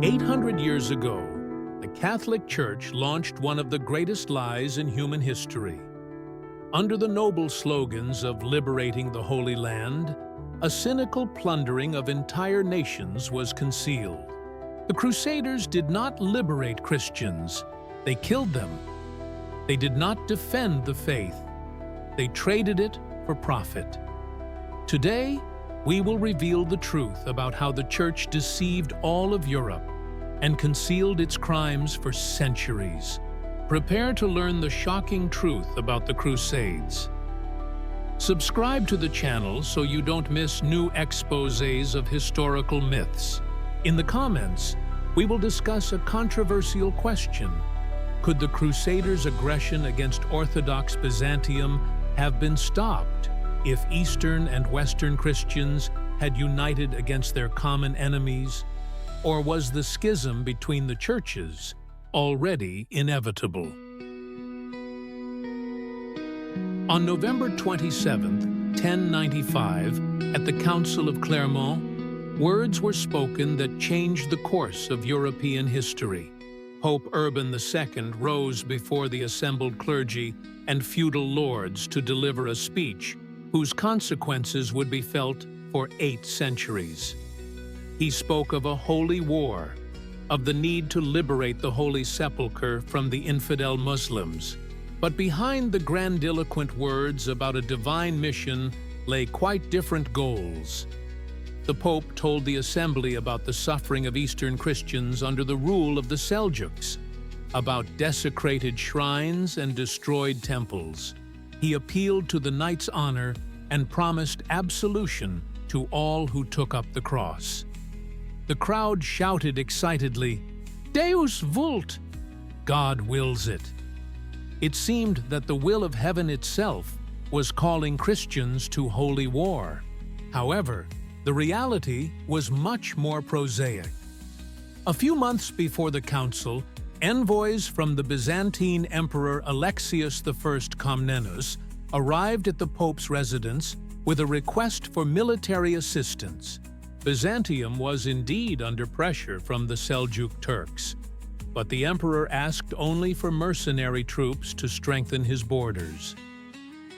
800 years ago, the Catholic Church launched one of the greatest lies in human history. Under the noble slogans of liberating the Holy Land, a cynical plundering of entire nations was concealed. The Crusaders did not liberate Christians, they killed them. They did not defend the faith, they traded it for profit. Today, we will reveal the truth about how the Church deceived all of Europe and concealed its crimes for centuries. Prepare to learn the shocking truth about the Crusades. Subscribe to the channel so you don't miss new exposés of historical myths. In the comments, we will discuss a controversial question. Could the Crusaders' aggression against Orthodox Byzantium have been stopped if Eastern and Western Christians had united against their common enemies? Or was the schism between the churches already inevitable? On November 27, 1095, at the Council of Clermont, words were spoken that changed the course of European history. Pope Urban II rose before the assembled clergy and feudal lords to deliver a speech whose consequences would be felt for 8 centuries. He spoke of a holy war, of the need to liberate the Holy Sepulchre from the infidel Muslims. But behind the grandiloquent words about a divine mission lay quite different goals. The Pope told the assembly about the suffering of Eastern Christians under the rule of the Seljuks, about desecrated shrines and destroyed temples. He appealed to the knight's honor and promised absolution to all who took up the cross. The crowd shouted excitedly, "Deus vult!" God wills it. It seemed that the will of heaven itself was calling Christians to holy war. However, the reality was much more prosaic. A few months before the council, envoys from the Byzantine Emperor Alexius I Comnenus arrived at the Pope's residence with a request for military assistance. Byzantium was indeed under pressure from the Seljuk Turks, but the emperor asked only for mercenary troops to strengthen his borders.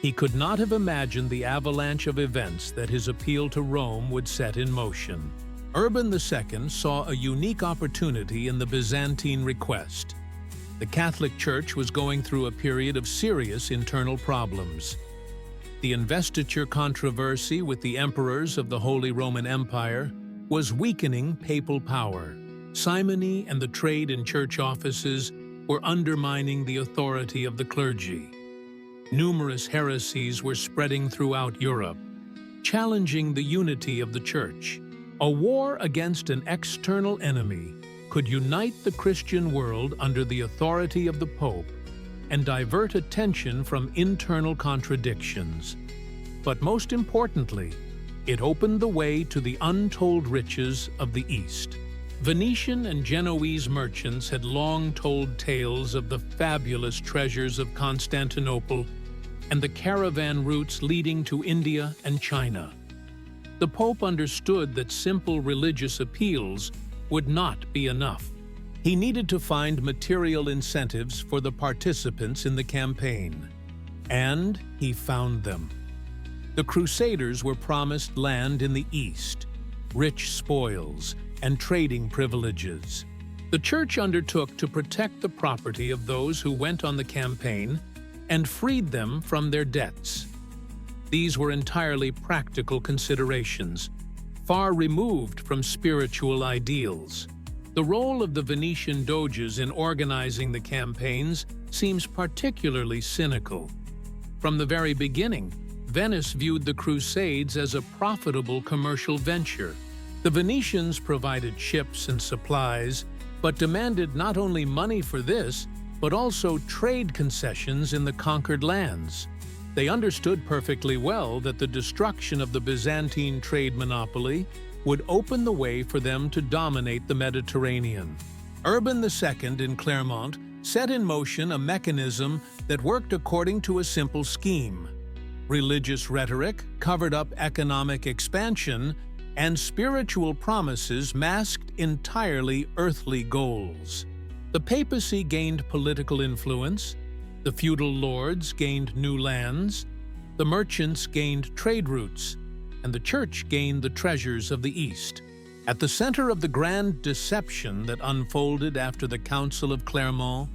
He could not have imagined the avalanche of events that his appeal to Rome would set in motion. Urban II saw a unique opportunity in the Byzantine request. The Catholic Church was going through a period of serious internal problems. The investiture controversy with the emperors of the Holy Roman Empire was weakening papal power. Simony and the trade in church offices were undermining the authority of the clergy. Numerous heresies were spreading throughout Europe, challenging the unity of the Church. A war against an external enemy could unite the Christian world under the authority of the Pope and divert attention from internal contradictions. But most importantly, it opened the way to the untold riches of the East. Venetian and Genoese merchants had long told tales of the fabulous treasures of Constantinople and the caravan routes leading to India and China. The Pope understood that simple religious appeals would not be enough. He needed to find material incentives for the participants in the campaign. And he found them. The Crusaders were promised land in the East, rich spoils, and trading privileges. The Church undertook to protect the property of those who went on the campaign and freed them from their debts. These were entirely practical considerations, far removed from spiritual ideals. The role of the Venetian doges in organizing the campaigns seems particularly cynical. From the very beginning, Venice viewed the Crusades as a profitable commercial venture. The Venetians provided ships and supplies, but demanded not only money for this, but also trade concessions in the conquered lands. They understood perfectly well that the destruction of the Byzantine trade monopoly would open the way for them to dominate the Mediterranean. Urban II in Clermont set in motion a mechanism that worked according to a simple scheme. Religious rhetoric covered up economic expansion, and spiritual promises masked entirely earthly goals. The papacy gained political influence, the feudal lords gained new lands, the merchants gained trade routes, and the church gained the treasures of the East. At the center of the grand deception that unfolded after the Council of Clermont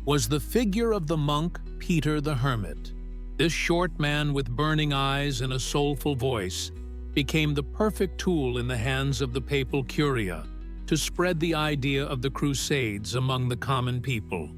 was the figure of the monk Peter the Hermit. This short man with burning eyes and a soulful voice became the perfect tool in the hands of the papal curia to spread the idea of the crusades among the common people.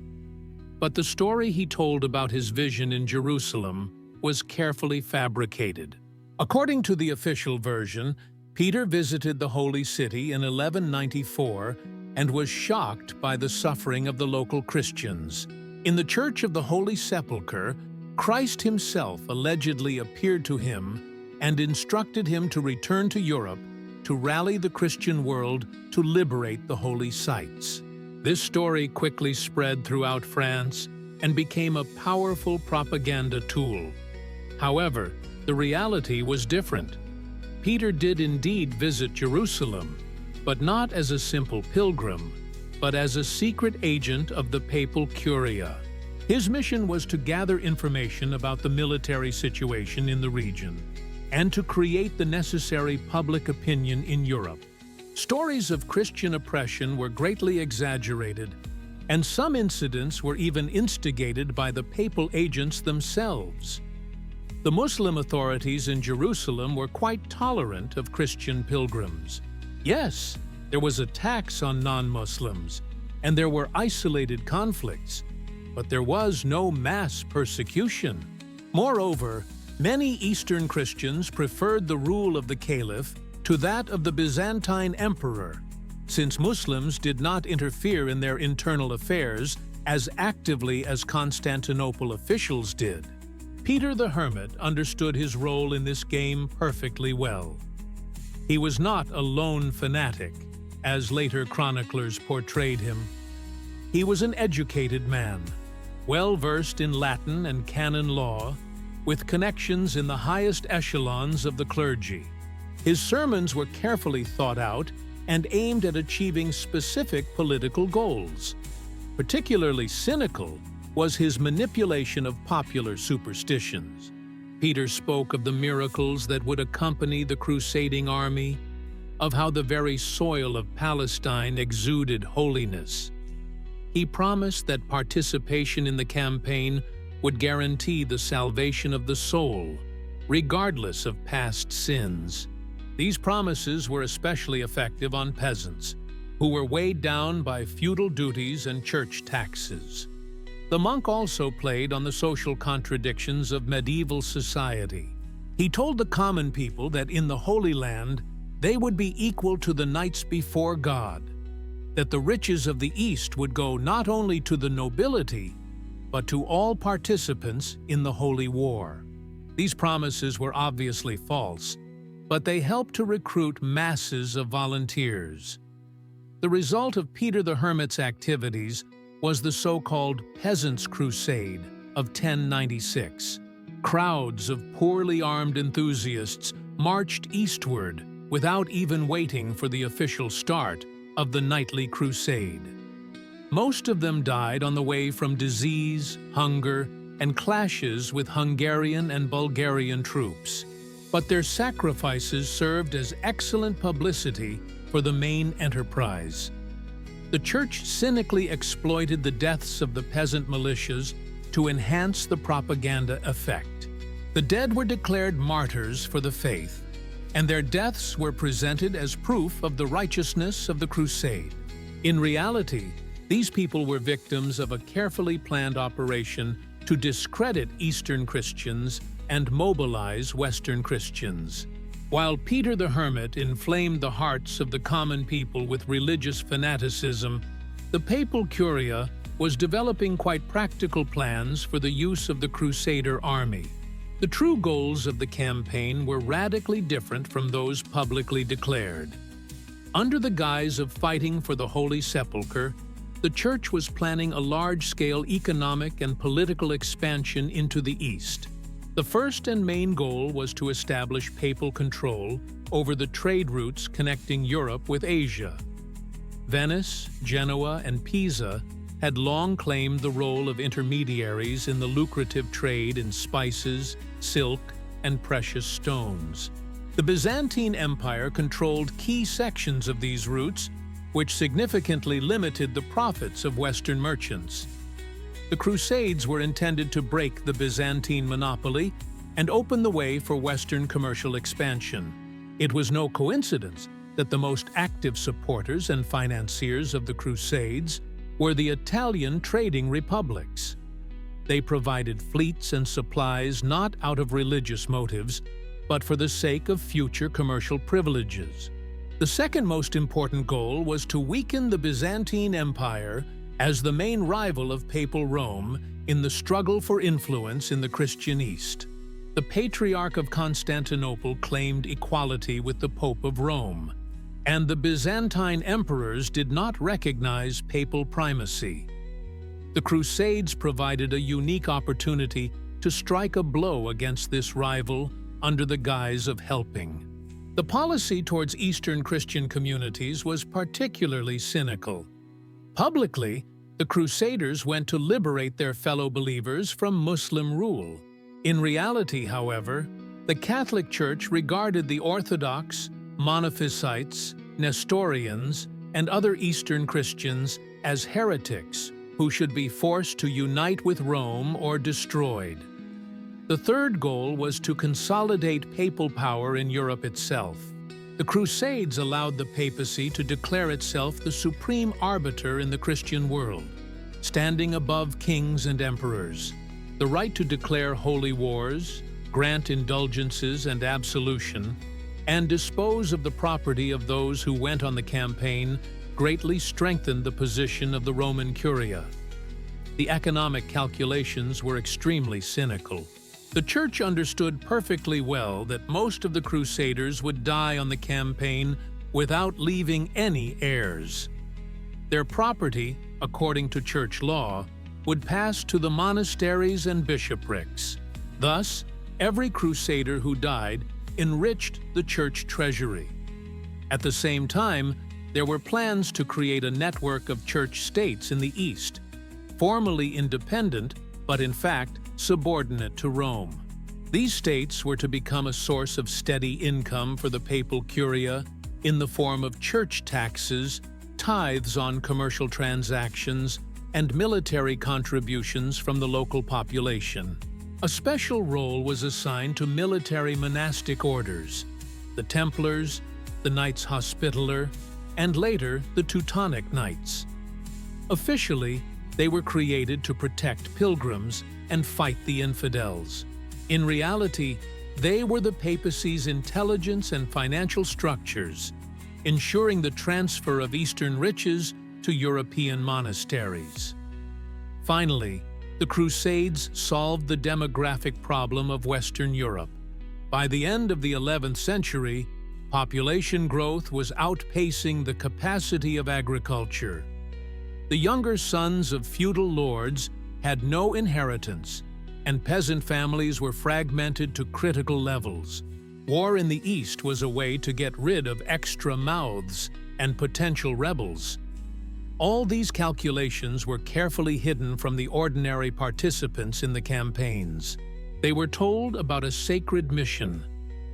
But the story he told about his vision in Jerusalem was carefully fabricated. According to the official version, Peter visited the Holy City in 1194 and was shocked by the suffering of the local Christians. In the Church of the Holy Sepulchre, Christ himself allegedly appeared to him and instructed him to return to Europe to rally the Christian world to liberate the holy sites. This story quickly spread throughout France and became a powerful propaganda tool. However, the reality was different. Peter did indeed visit Jerusalem, but not as a simple pilgrim, but as a secret agent of the papal curia. His mission was to gather information about the military situation in the region and to create the necessary public opinion in Europe. Stories of Christian oppression were greatly exaggerated, and some incidents were even instigated by the papal agents themselves. The Muslim authorities in Jerusalem were quite tolerant of Christian pilgrims. Yes, there was a tax on non-Muslims, and there were isolated conflicts, but there was no mass persecution. Moreover, many Eastern Christians preferred the rule of the caliph to that of the Byzantine emperor, since Muslims did not interfere in their internal affairs as actively as Constantinople officials did. Peter the Hermit understood his role in this game perfectly well. He was not a lone fanatic, as later chroniclers portrayed him. He was an educated man, well-versed in Latin and canon law, with connections in the highest echelons of the clergy. His sermons were carefully thought out and aimed at achieving specific political goals. Particularly cynical was his manipulation of popular superstitions. Peter spoke of the miracles that would accompany the crusading army, of how the very soil of Palestine exuded holiness. He promised that participation in the campaign would guarantee the salvation of the soul, regardless of past sins. These promises were especially effective on peasants, who were weighed down by feudal duties and church taxes. The monk also played on the social contradictions of medieval society. He told the common people that in the Holy Land they would be equal to the knights before God, that the riches of the East would go not only to the nobility, but to all participants in the Holy War. These promises were obviously false, but they helped to recruit masses of volunteers. The result of Peter the Hermit's activities was the so-called Peasants' Crusade of 1096. Crowds of poorly armed enthusiasts marched eastward without even waiting for the official start of the nightly crusade. Most of them died on the way from disease, hunger, and clashes with Hungarian and Bulgarian troops. But their sacrifices served as excellent publicity for the main enterprise. The church cynically exploited the deaths of the peasant militias to enhance the propaganda effect. The dead were declared martyrs for the faith, and their deaths were presented as proof of the righteousness of the crusade. In reality, these people were victims of a carefully planned operation to discredit Eastern Christians and mobilize Western Christians. While Peter the Hermit inflamed the hearts of the common people with religious fanaticism, the papal curia was developing quite practical plans for the use of the Crusader army. The true goals of the campaign were radically different from those publicly declared. Under the guise of fighting for the Holy Sepulchre, the Church was planning a large-scale economic and political expansion into the East. The first and main goal was to establish papal control over the trade routes connecting Europe with Asia. Venice, Genoa, and Pisa had long claimed the role of intermediaries in the lucrative trade in spices, silk, and precious stones. The Byzantine Empire controlled key sections of these routes, which significantly limited the profits of Western merchants. The Crusades were intended to break the Byzantine monopoly and open the way for Western commercial expansion. It was no coincidence that the most active supporters and financiers of the Crusades were the Italian trading republics. They provided fleets and supplies not out of religious motives, but for the sake of future commercial privileges. The second most important goal was to weaken the Byzantine Empire as the main rival of Papal Rome in the struggle for influence in the Christian East. The Patriarch of Constantinople claimed equality with the Pope of Rome, and the Byzantine emperors did not recognize papal primacy. The Crusades provided a unique opportunity to strike a blow against this rival under the guise of helping. The policy towards Eastern Christian communities was particularly cynical. Publicly, the Crusaders went to liberate their fellow believers from Muslim rule. In reality, however, the Catholic Church regarded the Orthodox, Monophysites, Nestorians, and other Eastern Christians as heretics who should be forced to unite with Rome or destroyed. The third goal was to consolidate papal power in Europe itself. The Crusades allowed the papacy to declare itself the supreme arbiter in the Christian world, standing above kings and emperors. The right to declare holy wars, grant indulgences and absolution, and dispose of the property of those who went on the campaign greatly strengthened the position of the Roman Curia. The economic calculations were extremely cynical. The Church understood perfectly well that most of the Crusaders would die on the campaign without leaving any heirs. Their property, according to Church law, would pass to the monasteries and bishoprics. Thus, every Crusader who died enriched the Church treasury. At the same time, there were plans to create a network of Church states in the East, formally independent, but in fact subordinate to Rome. These states were to become a source of steady income for the papal curia in the form of church taxes, tithes on commercial transactions, and military contributions from the local population. A special role was assigned to military monastic orders, the Templars, the Knights Hospitaller, and later the Teutonic Knights. Officially, they were created to protect pilgrims and fight the infidels. In reality, they were the papacy's intelligence and financial structures, ensuring the transfer of Eastern riches to European monasteries. Finally, the Crusades solved the demographic problem of Western Europe. By the end of the 11th century, population growth was outpacing the capacity of agriculture. The younger sons of feudal lords had no inheritance, and peasant families were fragmented to critical levels. War in the East was a way to get rid of extra mouths and potential rebels. All these calculations were carefully hidden from the ordinary participants in the campaigns. They were told about a sacred mission,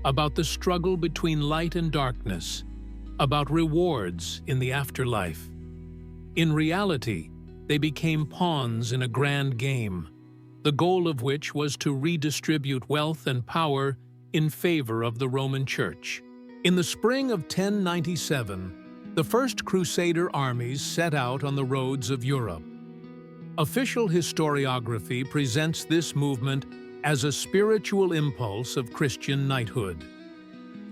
about the struggle between light and darkness, about rewards in the afterlife. In reality, they became pawns in a grand game, the goal of which was to redistribute wealth and power in favor of the Roman Church. In the spring of 1097, the first Crusader armies set out on the roads of Europe. Official historiography presents this movement as a spiritual impulse of Christian knighthood.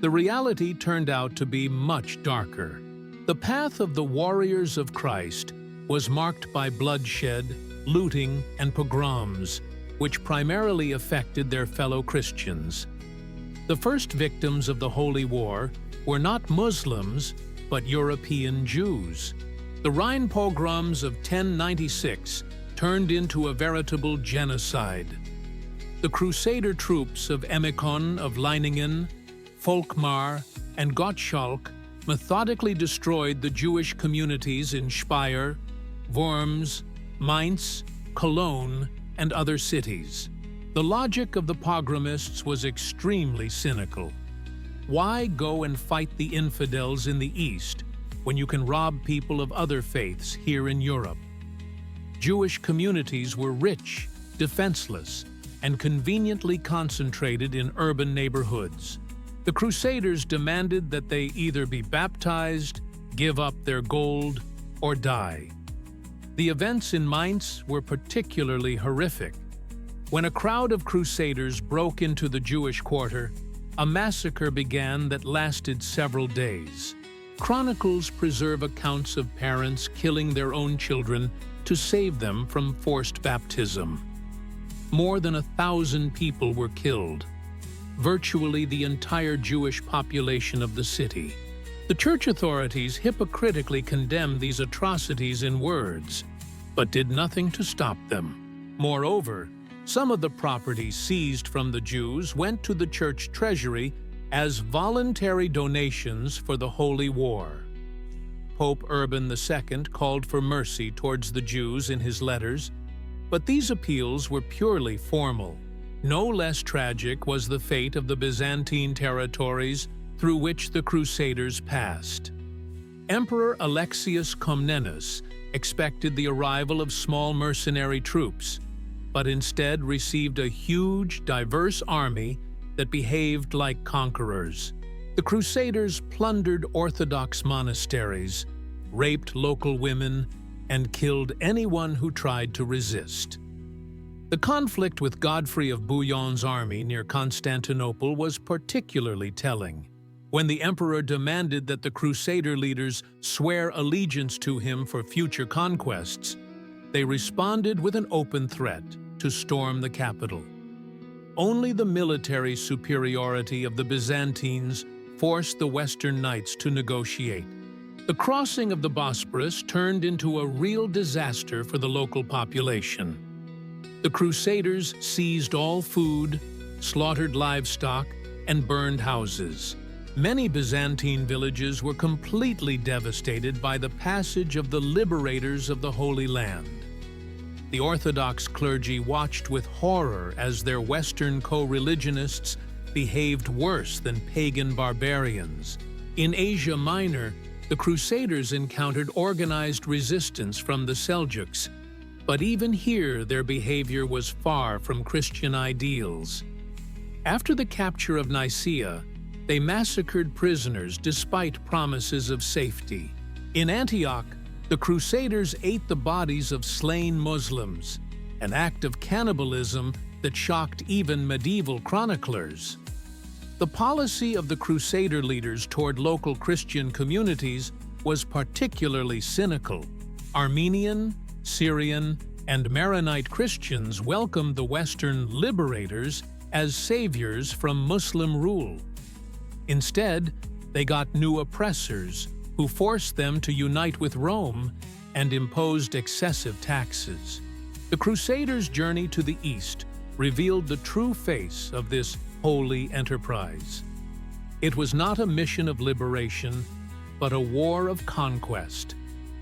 The reality turned out to be much darker. The path of the warriors of Christ was marked by bloodshed, looting, and pogroms, which primarily affected their fellow Christians. The first victims of the Holy War were not Muslims, but European Jews. The Rhine pogroms of 1096 turned into a veritable genocide. The The Crusader troops of Emmekon, of Leiningen, Volkmar, and Gottschalk methodically destroyed the Jewish communities in Speyer, Worms, Mainz, Cologne, and other cities. The logic of the pogromists was extremely cynical. Why go and fight the infidels in the East when you can rob people of other faiths here in Europe? Jewish communities were rich, defenseless, and conveniently concentrated in urban neighborhoods. The Crusaders demanded that they either be baptized, give up their gold, or die. The events in Mainz were particularly horrific. When a crowd of Crusaders broke into the Jewish quarter, a massacre began that lasted several days. Chronicles preserve accounts of parents killing their own children to save them from forced baptism. More than 1,000 people were killed, virtually the entire Jewish population of the city. The church authorities hypocritically condemned these atrocities in words, but did nothing to stop them. Moreover, some of the property seized from the Jews went to the church treasury as voluntary donations for the Holy War. Pope Urban II called for mercy towards the Jews in his letters, but these appeals were purely formal. No less tragic was the fate of the Byzantine territories through which the Crusaders passed. Emperor Alexius Comnenus expected the arrival of small mercenary troops, but instead received a huge, diverse army that behaved like conquerors. The Crusaders plundered Orthodox monasteries, raped local women, and killed anyone who tried to resist. The conflict with Godfrey of Bouillon's army near Constantinople was particularly telling. When the emperor demanded that the Crusader leaders swear allegiance to him for future conquests, they responded with an open threat to storm the capital. Only the military superiority of the Byzantines forced the Western Knights to negotiate. The crossing of the Bosporus turned into a real disaster for the local population. The Crusaders seized all food, slaughtered livestock, and burned houses. Many Byzantine villages were completely devastated by the passage of the liberators of the Holy Land. The Orthodox clergy watched with horror as their Western co-religionists behaved worse than pagan barbarians. In Asia Minor, the Crusaders encountered organized resistance from the Seljuks, but even here their behavior was far from Christian ideals. After the capture of Nicaea, they massacred prisoners despite promises of safety. In Antioch, the Crusaders ate the bodies of slain Muslims, an act of cannibalism that shocked even medieval chroniclers. The policy of the Crusader leaders toward local Christian communities was particularly cynical. Armenian, Syrian, and Maronite Christians welcomed the Western liberators as saviors from Muslim rule. Instead, they got new oppressors who forced them to unite with Rome and imposed excessive taxes. The Crusaders' journey to the East revealed the true face of this holy enterprise. It was not a mission of liberation, but a war of conquest,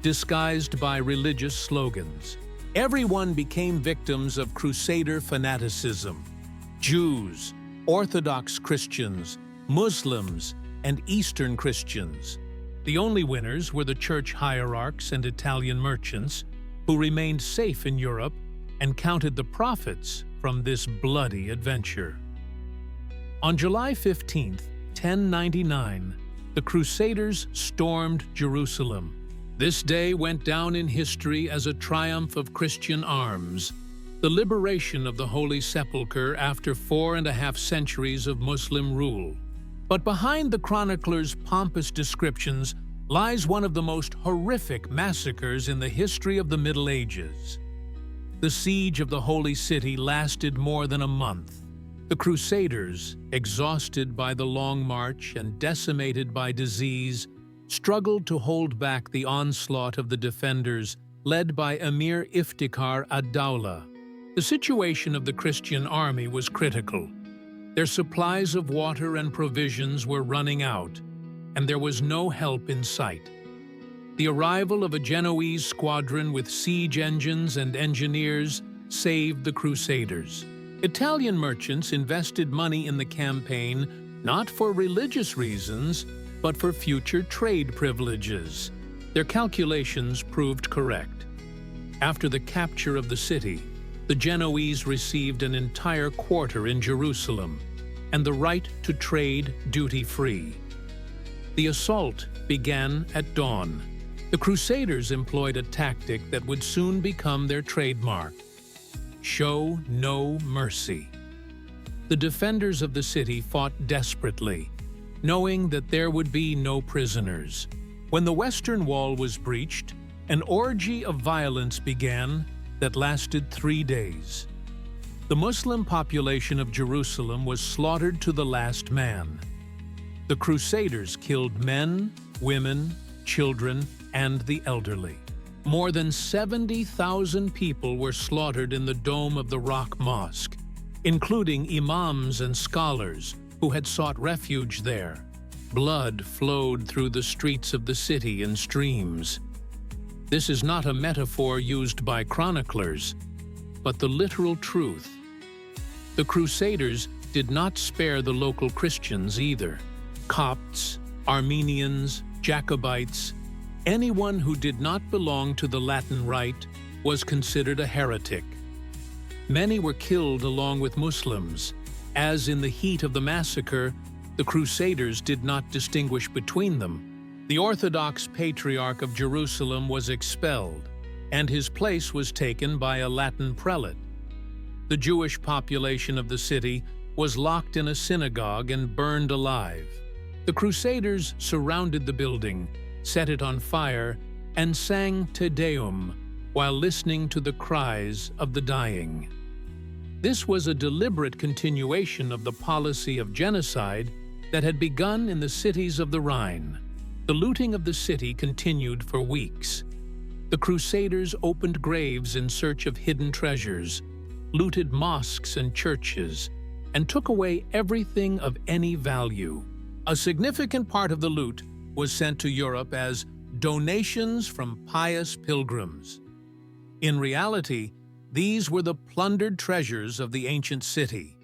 disguised by religious slogans. Everyone became victims of Crusader fanaticism. Jews, Orthodox Christians, Muslims, and Eastern Christians. The only winners were the church hierarchs and Italian merchants, who remained safe in Europe and counted the profits from this bloody adventure. On July 15, 1099, the Crusaders stormed Jerusalem. This day went down in history as a triumph of Christian arms, the liberation of the Holy Sepulchre after 4.5 centuries of Muslim rule. But behind the chronicler's pompous descriptions lies one of the most horrific massacres in the history of the Middle Ages. The siege of the Holy City lasted more than a month. The Crusaders, exhausted by the long march and decimated by disease, struggled to hold back the onslaught of the defenders led by Emir Iftikhar ad-Dawla. The situation of the Christian army was critical. Their supplies of water and provisions were running out, and there was no help in sight. The arrival of a Genoese squadron with siege engines and engineers saved the Crusaders. Italian merchants invested money in the campaign not for religious reasons, but for future trade privileges. Their calculations proved correct. After the capture of the city, the Genoese received an entire quarter in Jerusalem and the right to trade duty-free. The assault began at dawn. The Crusaders employed a tactic that would soon become their trademark: show no mercy. The defenders of the city fought desperately, knowing that there would be no prisoners. When the Western Wall was breached, an orgy of violence began that lasted 3 days. The Muslim population of Jerusalem was slaughtered to the last man. The Crusaders killed men, women, children, and the elderly. More than 70,000 people were slaughtered in the dome of the Rock Mosque, including imams and scholars who had sought refuge there. Blood flowed through the streets of the city in streams. This is not a metaphor used by chroniclers, but the literal truth. The Crusaders did not spare the local Christians either. Copts, Armenians, Jacobites, anyone who did not belong to the Latin Rite was considered a heretic. Many were killed along with Muslims, as in the heat of the massacre, the Crusaders did not distinguish between them. The Orthodox Patriarch of Jerusalem was expelled, and his place was taken by a Latin prelate. The Jewish population of the city was locked in a synagogue and burned alive. The Crusaders surrounded the building, set it on fire, and sang Te Deum while listening to the cries of the dying. This was a deliberate continuation of the policy of genocide that had begun in the cities of the Rhine. The looting of the city continued for weeks. The Crusaders opened graves in search of hidden treasures, looted mosques and churches, and took away everything of any value. A significant part of the loot was sent to Europe as donations from pious pilgrims. In reality, these were the plundered treasures of the ancient city.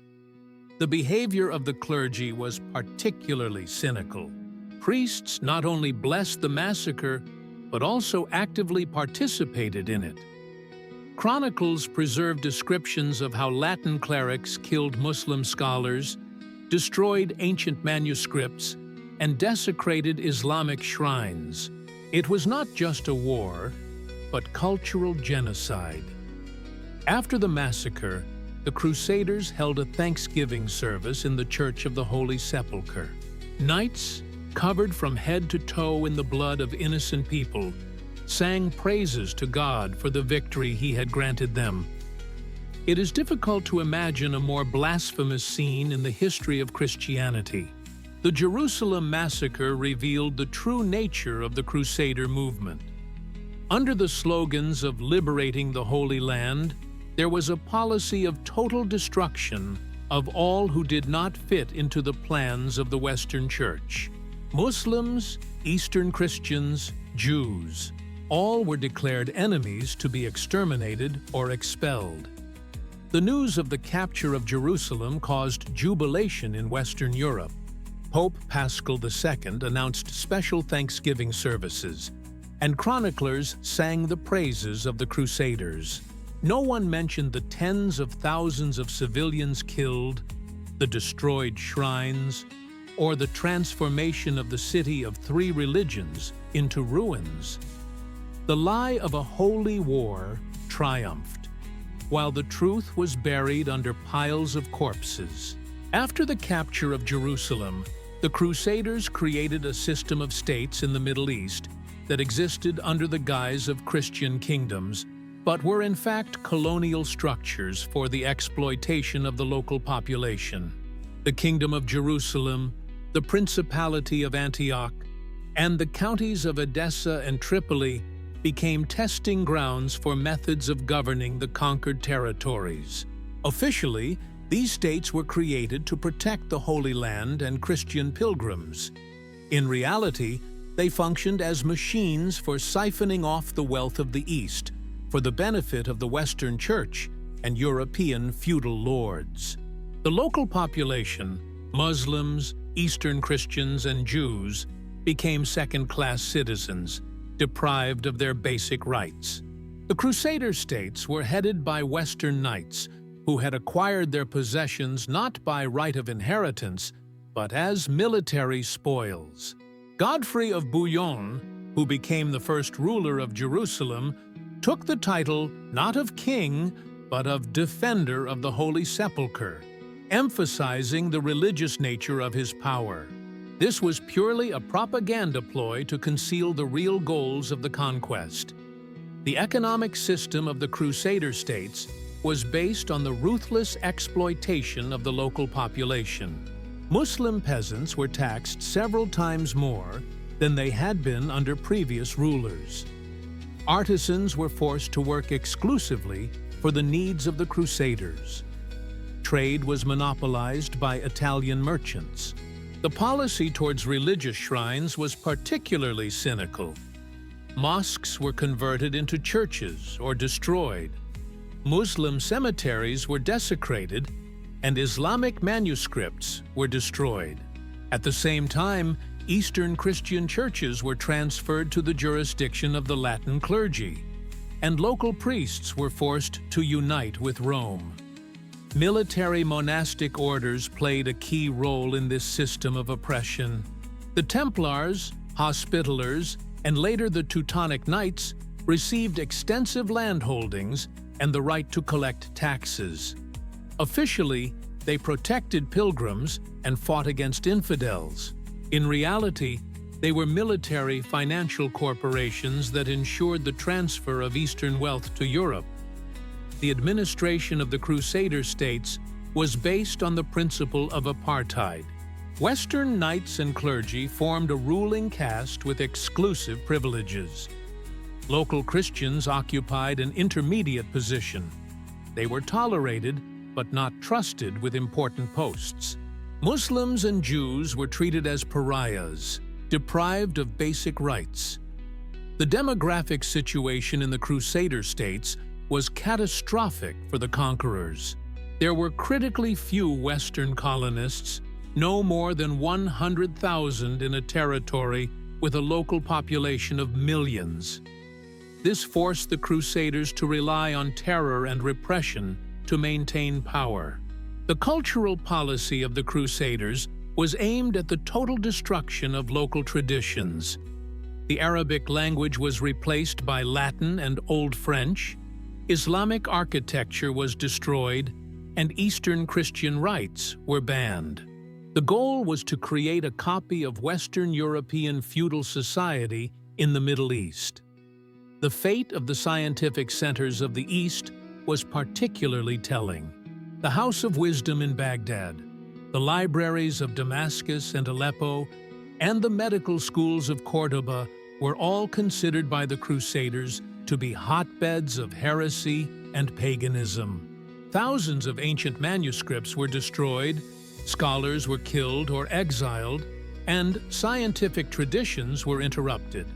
The behavior of the clergy was particularly cynical. Priests not only blessed the massacre, but also actively participated in it. Chronicles preserve descriptions of how Latin clerics killed Muslim scholars, destroyed ancient manuscripts, and desecrated Islamic shrines. It was not just a war, but cultural genocide. After the massacre, the Crusaders held a Thanksgiving service in the Church of the Holy Sepulchre. Knights, covered from head to toe in the blood of innocent people, sang praises to God for the victory He had granted them. It is difficult to imagine a more blasphemous scene in the history of Christianity. The Jerusalem massacre revealed the true nature of the Crusader movement. Under the slogans of liberating the Holy Land, there was a policy of total destruction of all who did not fit into the plans of the Western Church. Muslims, Eastern Christians, Jews, all were declared enemies to be exterminated or expelled. The news of the capture of Jerusalem caused jubilation in Western Europe. Pope Paschal II announced special Thanksgiving services, and chroniclers sang the praises of the Crusaders. No one mentioned the tens of thousands of civilians killed, the destroyed shrines, or the transformation of the city of three religions into ruins. The lie of a holy war triumphed, while the truth was buried under piles of corpses. After the capture of Jerusalem, the Crusaders created a system of states in the Middle East that existed under the guise of Christian kingdoms, but were in fact colonial structures for the exploitation of the local population. The Kingdom of Jerusalem, the Principality of Antioch, and the counties of Edessa and Tripoli became testing grounds for methods of governing the conquered territories. Officially, these states were created to protect the Holy Land and Christian pilgrims. In reality, they functioned as machines for siphoning off the wealth of the East for the benefit of the Western Church and European feudal lords. The local population, Muslims, Eastern Christians, and Jews, became second-class citizens, deprived of their basic rights. The Crusader states were headed by Western knights who had acquired their possessions not by right of inheritance, but as military spoils. Godfrey of Bouillon, who became the first ruler of Jerusalem, took the title not of king, but of defender of the Holy Sepulchre, emphasizing the religious nature of his power. This was purely a propaganda ploy to conceal the real goals of the conquest. The economic system of the Crusader states was based on the ruthless exploitation of the local population. Muslim peasants were taxed several times more than they had been under previous rulers. Artisans were forced to work exclusively for the needs of the Crusaders. Trade was monopolized by Italian merchants. The policy towards religious shrines was particularly cynical. Mosques were converted into churches or destroyed. Muslim cemeteries were desecrated, and Islamic manuscripts were destroyed. At the same time, Eastern Christian churches were transferred to the jurisdiction of the Latin clergy, and local priests were forced to unite with Rome. Military monastic orders played a key role in this system of oppression. The Templars, Hospitallers, and later the Teutonic Knights received extensive landholdings and the right to collect taxes. Officially, they protected pilgrims and fought against infidels. In reality, they were military financial corporations that ensured the transfer of Eastern wealth to Europe. The administration of the Crusader states was based on the principle of apartheid. Western knights and clergy formed a ruling caste with exclusive privileges. Local Christians occupied an intermediate position. They were tolerated but not trusted with important posts. Muslims and Jews were treated as pariahs, deprived of basic rights. The demographic situation in the Crusader states was catastrophic for the conquerors. There were critically few Western colonists, no more than 100,000 in a territory with a local population of millions. This forced the Crusaders to rely on terror and repression to maintain power. The cultural policy of the Crusaders was aimed at the total destruction of local traditions. The Arabic language was replaced by Latin and Old French, Islamic architecture was destroyed, and Eastern Christian rites were banned. The goal was to create a copy of Western European feudal society in the Middle East. The fate of the scientific centers of the East was particularly telling. The House of Wisdom in Baghdad, the libraries of Damascus and Aleppo, and the medical schools of Cordoba were all considered by the Crusaders to be hotbeds of heresy and paganism. Thousands of ancient manuscripts were destroyed, scholars were killed or exiled, and scientific traditions were interrupted.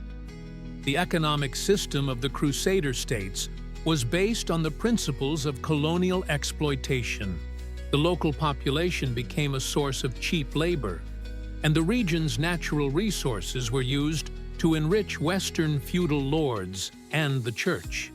The economic system of the Crusader states was based on the principles of colonial exploitation. The local population became a source of cheap labor, and the region's natural resources were used to enrich Western feudal lords and the church.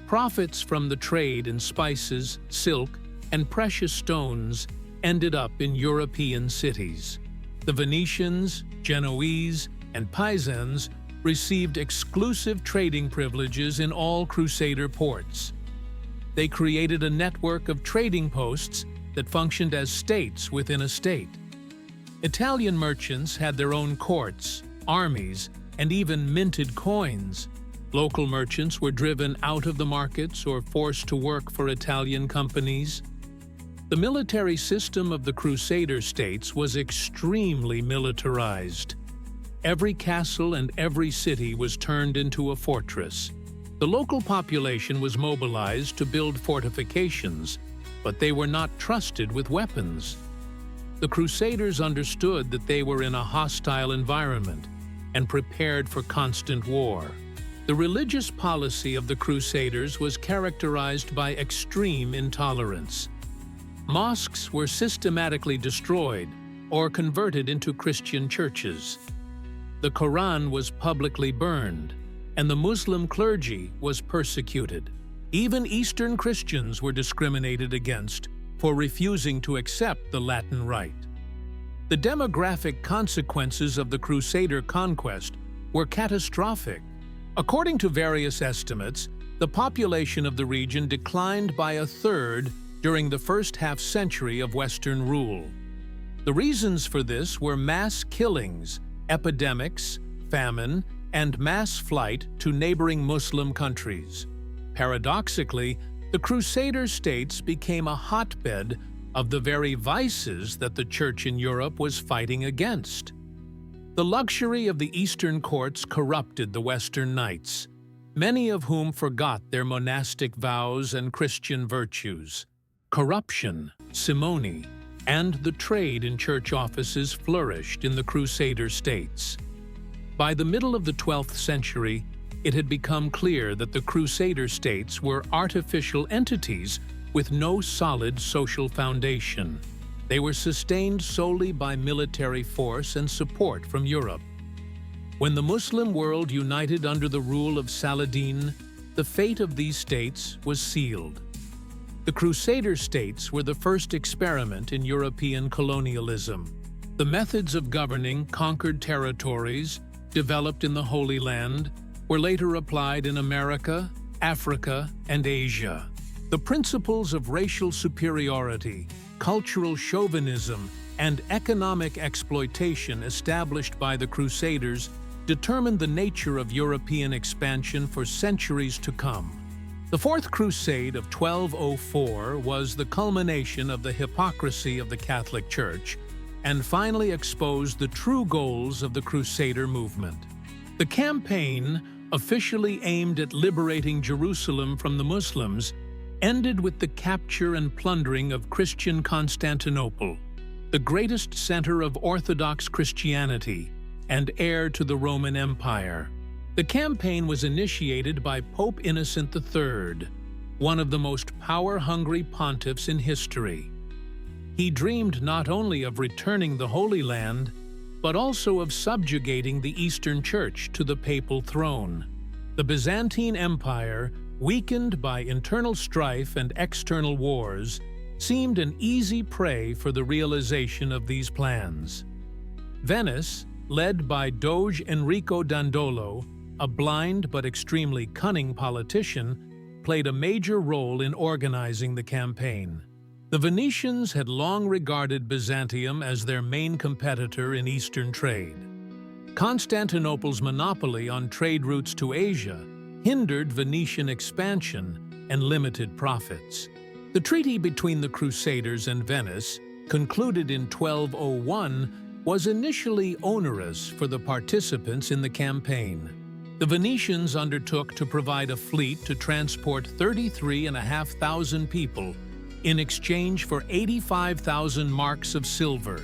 Profits from the trade in spices, silk, and precious stones ended up in European cities. The Venetians, Genoese, and Pisans received exclusive trading privileges in all Crusader ports. They created a network of trading posts that functioned as states within a state. Italian merchants had their own courts, armies, and even minted coins. Local merchants were driven out of the markets or forced to work for Italian companies. The military system of the Crusader states was extremely militarized. Every castle and every city was turned into a fortress. The local population was mobilized to build fortifications, but they were not trusted with weapons. The Crusaders understood that they were in a hostile environment and prepared for constant war. The religious policy of the Crusaders was characterized by extreme intolerance. Mosques were systematically destroyed or converted into Christian churches. The Quran was publicly burned, and the Muslim clergy was persecuted. Even Eastern Christians were discriminated against for refusing to accept the Latin Rite. The demographic consequences of the Crusader conquest were catastrophic. According to various estimates, the population of the region declined by a third during the first half-century of Western rule. The reasons for this were mass killings, epidemics, famine, and mass flight to neighboring Muslim countries. Paradoxically, the Crusader states became a hotbed of the very vices that the Church in Europe was fighting against. The luxury of the Eastern courts corrupted the Western knights, many of whom forgot their monastic vows and Christian virtues. Corruption, simony, and the trade in church offices flourished in the Crusader states. By the middle of the 12th century, it had become clear that the Crusader states were artificial entities with no solid social foundation. They were sustained solely by military force and support from Europe. When the Muslim world united under the rule of Saladin, the fate of these states was sealed. The Crusader states were the first experiment in European colonialism. The methods of governing conquered territories, developed in the Holy Land, were later applied in America, Africa, and Asia. The principles of racial superiority, cultural chauvinism, and economic exploitation established by the Crusaders determined the nature of European expansion for centuries to come. The Fourth Crusade of 1204 was the culmination of the hypocrisy of the Catholic Church and finally exposed the true goals of the Crusader movement. The campaign, officially aimed at liberating Jerusalem from the Muslims, ended with the capture and plundering of Christian Constantinople, the greatest center of Orthodox Christianity and heir to the Roman Empire. The campaign was initiated by Pope Innocent III, one of the most power-hungry pontiffs in history. He dreamed not only of returning the Holy Land, but also of subjugating the Eastern Church to the papal throne. The Byzantine Empire, weakened by internal strife and external wars, seemed an easy prey for the realization of these plans. Venice, led by Doge Enrico Dandolo, a blind but extremely cunning politician, played a major role in organizing the campaign. The Venetians had long regarded Byzantium as their main competitor in Eastern trade. Constantinople's monopoly on trade routes to Asia hindered Venetian expansion and limited profits. The treaty between the Crusaders and Venice, concluded in 1201, was initially onerous for the participants in the campaign. The Venetians undertook to provide a fleet to transport 33,500 people in exchange for 85,000 marks of silver,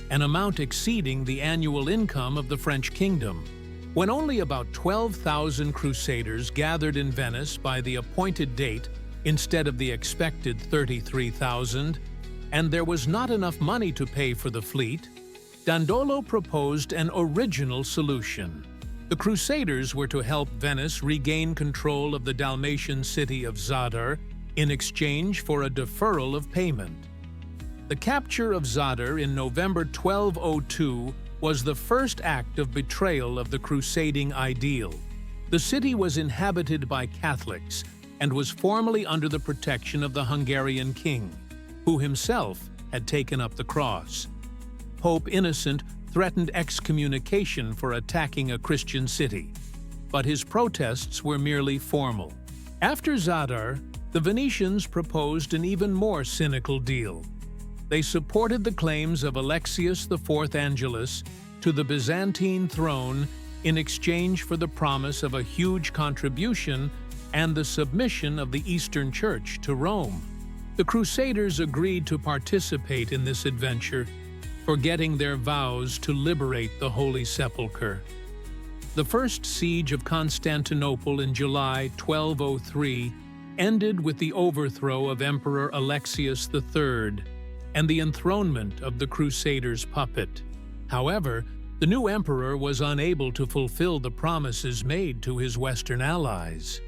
an amount exceeding the annual income of the French kingdom. When only about 12,000 Crusaders gathered in Venice by the appointed date instead of the expected 33,000, and there was not enough money to pay for the fleet, Dandolo proposed an original solution. The Crusaders were to help Venice regain control of the Dalmatian city of Zadar in exchange for a deferral of payment. The capture of Zadar in November 1202 was the first act of betrayal of the crusading ideal. The city was inhabited by Catholics and was formally under the protection of the Hungarian king, who himself had taken up the cross. Pope Innocent threatened excommunication for attacking a Christian city, but his protests were merely formal. After Zadar, the Venetians proposed an even more cynical deal. They supported the claims of Alexius IV Angelus to the Byzantine throne in exchange for the promise of a huge contribution and the submission of the Eastern Church to Rome. The Crusaders agreed to participate in this adventure, forgetting their vows to liberate the Holy Sepulchre. The first siege of Constantinople in July 1203 ended with the overthrow of Emperor Alexius III and the enthronement of the Crusaders' puppet. However, the new emperor was unable to fulfill the promises made to his Western allies.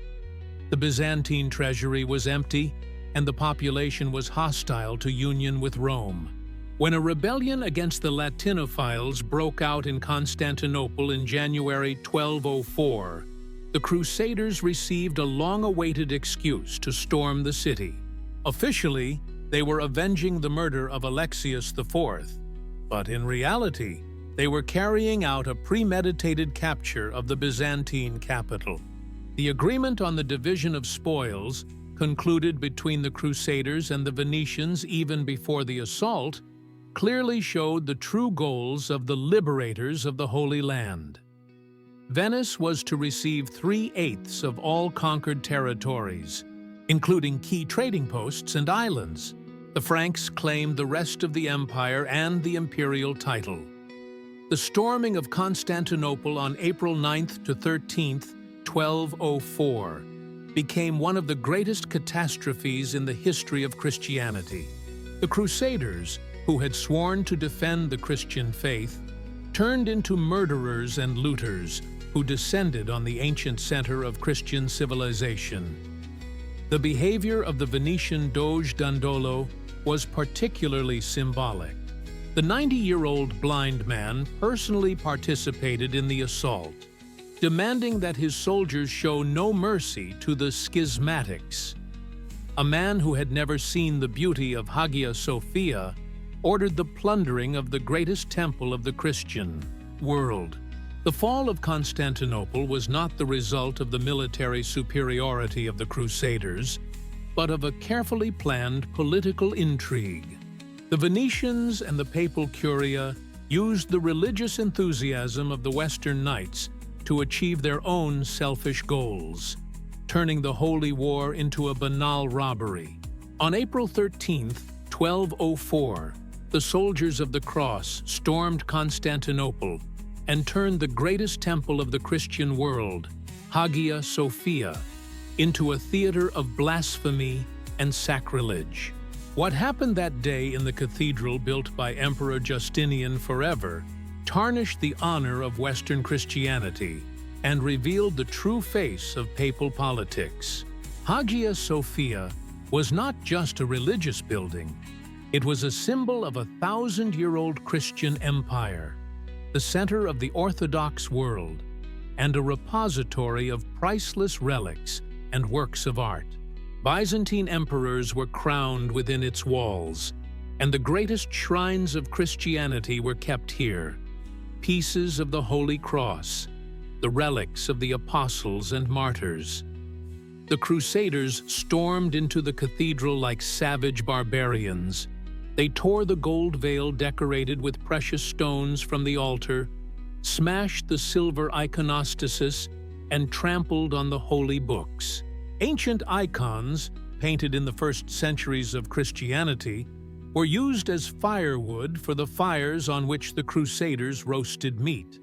The Byzantine treasury was empty, and the population was hostile to union with Rome. When a rebellion against the Latinophiles broke out in Constantinople in January 1204, the Crusaders received a long-awaited excuse to storm the city. Officially, they were avenging the murder of Alexius IV, but in reality, they were carrying out a premeditated capture of the Byzantine capital. The agreement on the division of spoils, concluded between the Crusaders and the Venetians even before the assault, clearly showed the true goals of the liberators of the Holy Land. Venice was to receive 3/8 of all conquered territories, including key trading posts and islands. The Franks claimed the rest of the empire and the imperial title. The storming of Constantinople on April 9th to 13th, 1204, became one of the greatest catastrophes in the history of Christianity. The Crusaders, who had sworn to defend the Christian faith, turned into murderers and looters who descended on the ancient center of Christian civilization. The behavior of the Venetian Doge Dandolo was particularly symbolic. The 90-year-old blind man personally participated in the assault, demanding that his soldiers show no mercy to the schismatics. A man who had never seen the beauty of Hagia Sophia ordered the plundering of the greatest temple of the Christian world. The fall of Constantinople was not the result of the military superiority of the Crusaders, but of a carefully planned political intrigue. The Venetians and the papal curia used the religious enthusiasm of the Western Knights to achieve their own selfish goals, turning the Holy War into a banal robbery. On April 13, 1204, the soldiers of the Cross stormed Constantinople and turned the greatest temple of the Christian world, Hagia Sophia, into a theater of blasphemy and sacrilege. What happened that day in the cathedral built by Emperor Justinian forever tarnished the honor of Western Christianity and revealed the true face of papal politics. Hagia Sophia was not just a religious building, it was a symbol of a 1,000-year-old Christian empire, the center of the Orthodox world, and a repository of priceless relics and works of art. Byzantine emperors were crowned within its walls, and the greatest shrines of Christianity were kept here. Pieces of the Holy Cross, the relics of the apostles and martyrs. The Crusaders stormed into the cathedral like savage barbarians. They tore the gold veil decorated with precious stones from the altar, smashed the silver iconostasis, and trampled on the holy books. Ancient icons, painted in the first centuries of Christianity, were used as firewood for the fires on which the Crusaders roasted meat.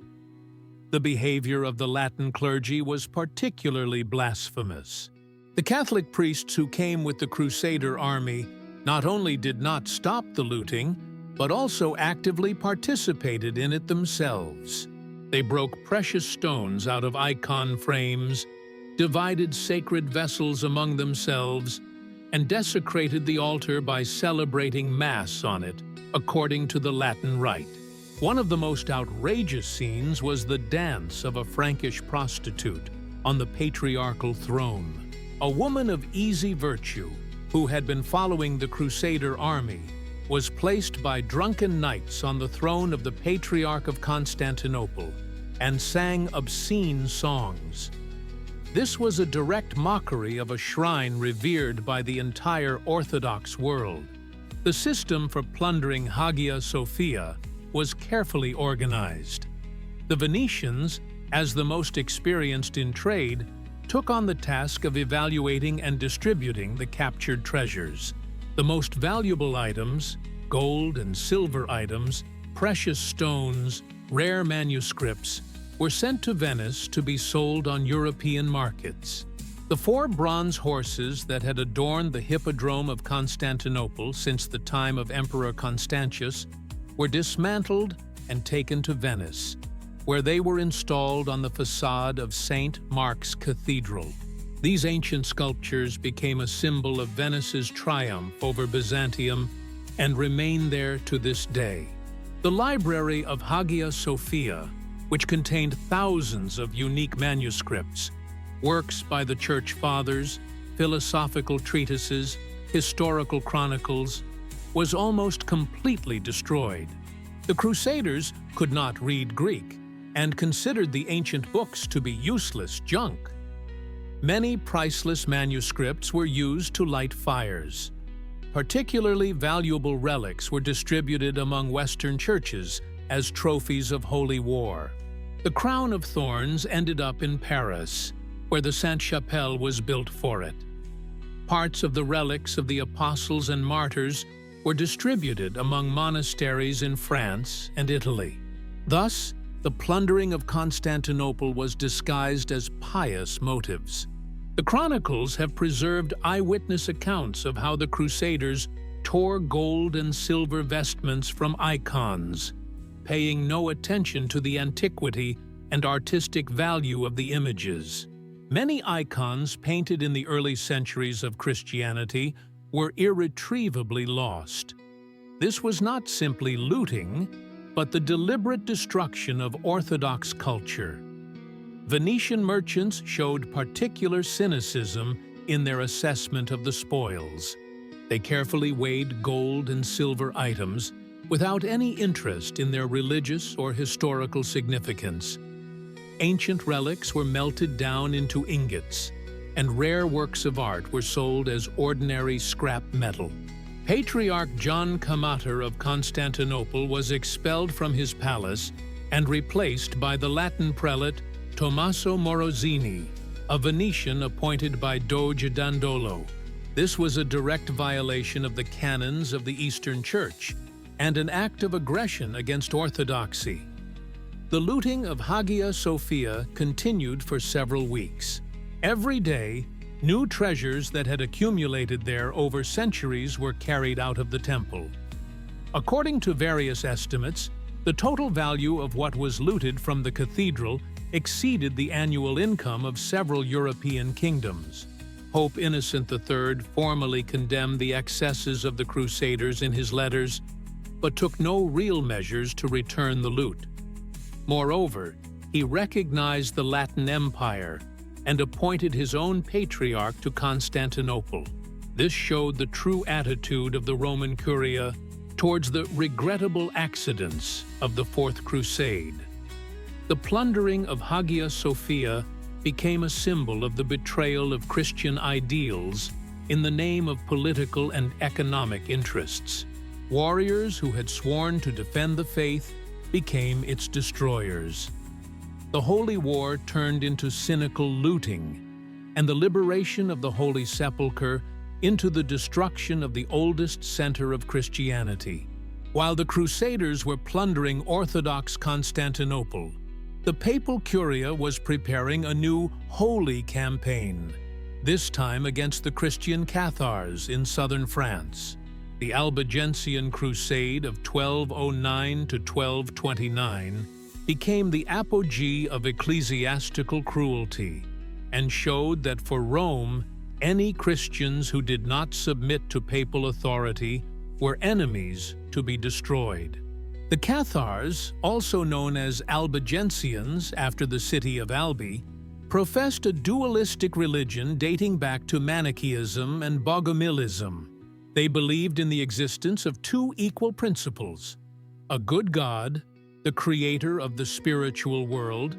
The behavior of the Latin clergy was particularly blasphemous. The Catholic priests who came with the Crusader army not only did not stop the looting, but also actively participated in it themselves. They broke precious stones out of icon frames, divided sacred vessels among themselves, and desecrated the altar by celebrating Mass on it, according to the Latin rite. One of the most outrageous scenes was the dance of a Frankish prostitute on the patriarchal throne. A woman of easy virtue, who had been following the Crusader army, was placed by drunken knights on the throne of the Patriarch of Constantinople and sang obscene songs. This was a direct mockery of a shrine revered by the entire Orthodox world. The system for plundering Hagia Sophia was carefully organized. The Venetians, as the most experienced in trade, took on the task of evaluating and distributing the captured treasures. The most valuable items, gold and silver items, precious stones, rare manuscripts, were sent to Venice to be sold on European markets. The 4 bronze horses that had adorned the Hippodrome of Constantinople since the time of Emperor Constantius were dismantled and taken to Venice, where they were installed on the facade of St. Mark's Cathedral. These ancient sculptures became a symbol of Venice's triumph over Byzantium and remain there to this day. The library of Hagia Sophia, which contained thousands of unique manuscripts, works by the Church Fathers, philosophical treatises, historical chronicles, was almost completely destroyed. The Crusaders could not read Greek and considered the ancient books to be useless junk. Many priceless manuscripts were used to light fires. Particularly valuable relics were distributed among Western churches as trophies of holy war. The crown of thorns ended up in Paris, where the Sainte-Chapelle was built for it. Parts of the relics of the apostles and martyrs were distributed among monasteries in France and Italy. Thus, the plundering of Constantinople was disguised as pious motives. The chronicles have preserved eyewitness accounts of how the Crusaders tore gold and silver vestments from icons, paying no attention to the antiquity and artistic value of the images. Many icons painted in the early centuries of Christianity were irretrievably lost. This was not simply looting, but the deliberate destruction of Orthodox culture. Venetian merchants showed particular cynicism in their assessment of the spoils. They carefully weighed gold and silver items without any interest in their religious or historical significance. Ancient relics were melted down into ingots, and rare works of art were sold as ordinary scrap metal. Patriarch John Camater of Constantinople was expelled from his palace and replaced by the Latin prelate Tommaso Morosini, a Venetian appointed by Doge Dandolo. This was a direct violation of the canons of the Eastern Church and an act of aggression against orthodoxy. The looting of Hagia Sophia continued for several weeks. Every day, new treasures that had accumulated there over centuries were carried out of the temple. According to various estimates, the total value of what was looted from the cathedral exceeded the annual income of several European kingdoms. Pope Innocent III formally condemned the excesses of the Crusaders in his letters, but took no real measures to return the loot. Moreover, he recognized the Latin Empire and appointed his own patriarch to Constantinople. This showed the true attitude of the Roman Curia towards the regrettable accidents of the Fourth Crusade. The plundering of Hagia Sophia became a symbol of the betrayal of Christian ideals in the name of political and economic interests. Warriors who had sworn to defend the faith became its destroyers. The Holy War turned into cynical looting, and the liberation of the Holy Sepulchre into the destruction of the oldest center of Christianity. While the Crusaders were plundering Orthodox Constantinople, the Papal Curia was preparing a new holy campaign, this time against the Christian Cathars in southern France. The Albigensian Crusade of 1209 to 1229 became the apogee of ecclesiastical cruelty and showed that for Rome, any Christians who did not submit to papal authority were enemies to be destroyed. The Cathars, also known as Albigensians after the city of Albi, professed a dualistic religion dating back to Manichaeism and Bogomilism. They believed in the existence of two equal principles: a good God, the creator of the spiritual world,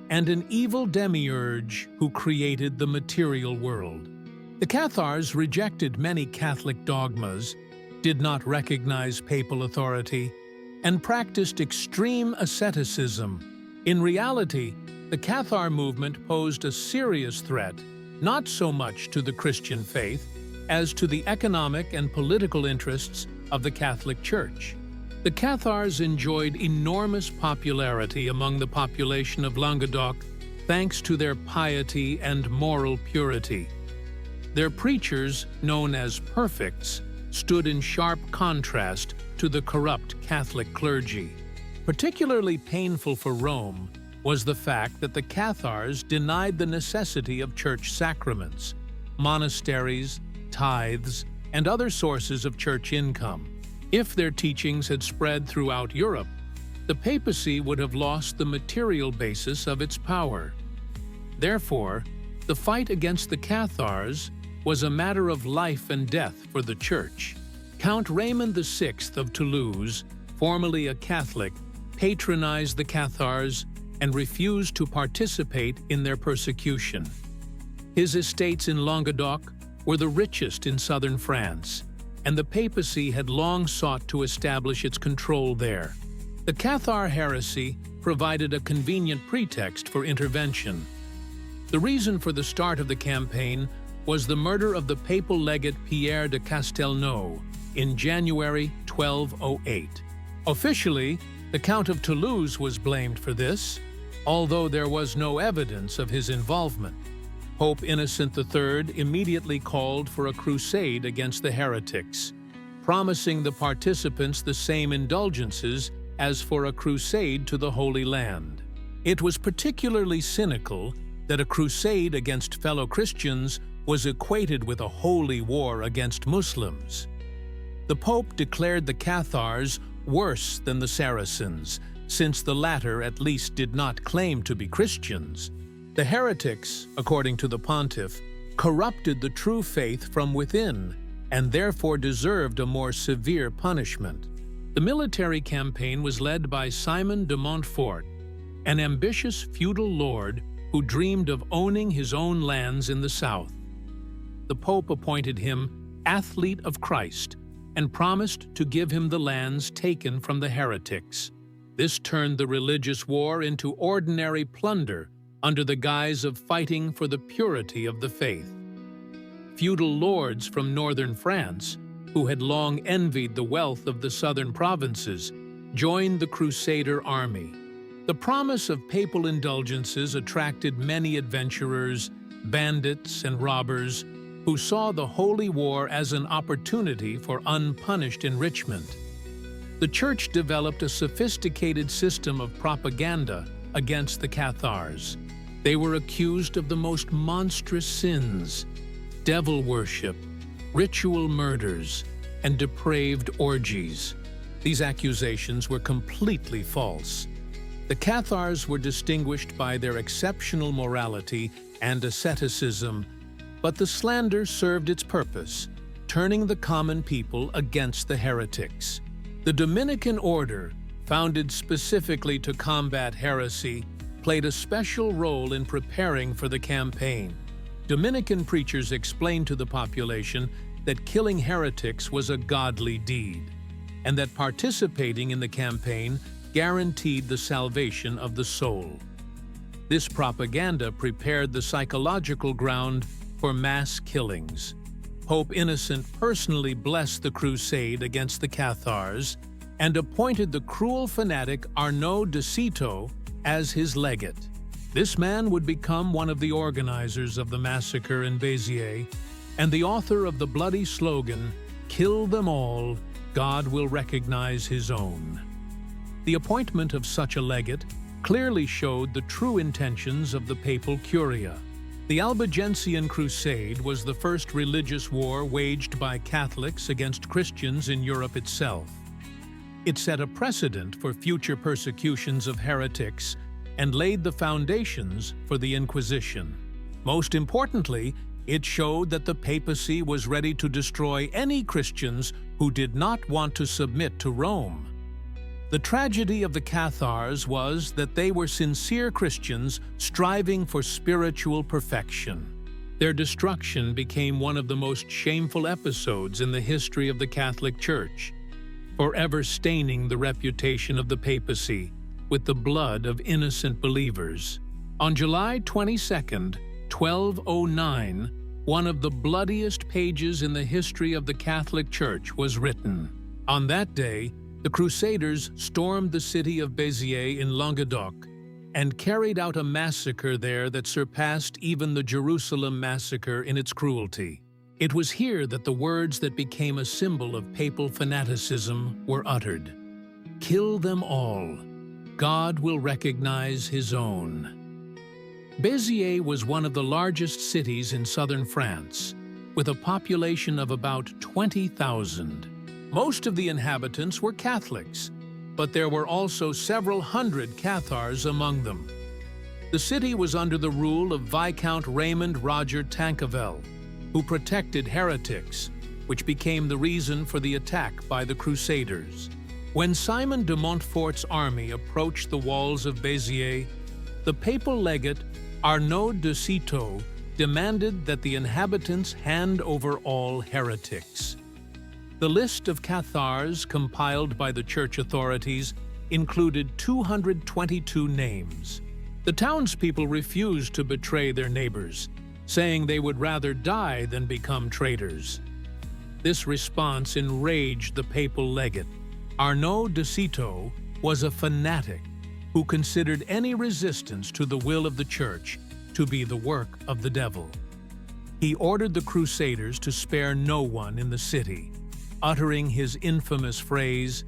and an evil demiurge who created the material world. The Cathars rejected many Catholic dogmas, did not recognize papal authority, and practiced extreme asceticism. In reality, the Cathar movement posed a serious threat, not so much to the Christian faith as to the economic and political interests of the Catholic Church. The Cathars enjoyed enormous popularity among the population of Languedoc thanks to their piety and moral purity. Their preachers, known as perfects, stood in sharp contrast to the corrupt Catholic clergy. Particularly painful for Rome was the fact that the Cathars denied the necessity of church sacraments, monasteries, tithes, and other sources of church income. If their teachings had spread throughout Europe, the papacy would have lost the material basis of its power. Therefore, the fight against the Cathars was a matter of life and death for the Church. Count Raymond VI of Toulouse, formerly a Catholic, patronized the Cathars and refused to participate in their persecution. His estates in Languedoc were the richest in southern France, and the papacy had long sought to establish its control there. The Cathar heresy provided a convenient pretext for intervention. The reason for the start of the campaign was the murder of the papal legate Pierre de Castelnau in January 1208. Officially, the Count of Toulouse was blamed for this, although there was no evidence of his involvement. Pope Innocent III immediately called for a crusade against the heretics, promising the participants the same indulgences as for a crusade to the Holy Land. It was particularly cynical that a crusade against fellow Christians was equated with a holy war against Muslims. The Pope declared the Cathars worse than the Saracens, since the latter at least did not claim to be Christians. The heretics, according to the pontiff, corrupted the true faith from within and therefore deserved a more severe punishment. The military campaign was led by Simon de Montfort, an ambitious feudal lord who dreamed of owning his own lands in the south. The Pope appointed him Athlete of Christ and promised to give him the lands taken from the heretics. This turned the religious war into ordinary plunder under the guise of fighting for the purity of the faith. Feudal lords from northern France, who had long envied the wealth of the southern provinces, joined the Crusader army. The promise of papal indulgences attracted many adventurers, bandits, and robbers who saw the Holy War as an opportunity for unpunished enrichment. The Church developed a sophisticated system of propaganda against the Cathars. They were accused of the most monstrous sins: devil worship, ritual murders, and depraved orgies. These accusations were completely false. The Cathars were distinguished by their exceptional morality and asceticism, but the slander served its purpose, turning the common people against the heretics. The Dominican order, founded specifically to combat heresy, played a special role in preparing for the campaign. Dominican preachers explained to the population that killing heretics was a godly deed, and that participating in the campaign guaranteed the salvation of the soul. This propaganda prepared the psychological ground for mass killings. Pope Innocent personally blessed the crusade against the Cathars and appointed the cruel fanatic Arnaud de Citeaux as his legate. This man would become one of the organizers of the massacre in Béziers and the author of the bloody slogan, "Kill them all, God will recognize his own." The appointment of such a legate clearly showed the true intentions of the papal curia. The Albigensian Crusade was the first religious war waged by Catholics against Christians in Europe itself. It set a precedent for future persecutions of heretics and laid the foundations for the Inquisition. Most importantly, it showed that the papacy was ready to destroy any Christians who did not want to submit to Rome. The tragedy of the Cathars was that they were sincere Christians striving for spiritual perfection. Their destruction became one of the most shameful episodes in the history of the Catholic Church. forever staining the reputation of the papacy with the blood of innocent believers. On July 22, 1209, one of the bloodiest pages in the history of the Catholic Church was written. On that day, the Crusaders stormed the city of Béziers in Languedoc and carried out a massacre there that surpassed even the Jerusalem massacre in its cruelty. It was here that the words that became a symbol of papal fanaticism were uttered. "Kill them all. God will recognize his own." Béziers was one of the largest cities in southern France, with a population of about 20,000. Most of the inhabitants were Catholics, but there were also several hundred cathars among them. The city was under the rule of Viscount Raymond Roger Tanquevel, who protected heretics, which became the reason for the attack by the Crusaders. When Simon de Montfort's army approached the walls of Béziers, the papal legate Arnaud de Citeaux demanded that the inhabitants hand over all heretics. The list of cathars compiled by the church authorities included 222 names. The townspeople refused to betray their neighbors, saying they would rather die than become traitors. This response enraged the papal legate. Arnaud de Citeaux was a fanatic who considered any resistance to the will of the Church to be the work of the devil. He ordered the Crusaders to spare no one in the city, uttering his infamous phrase,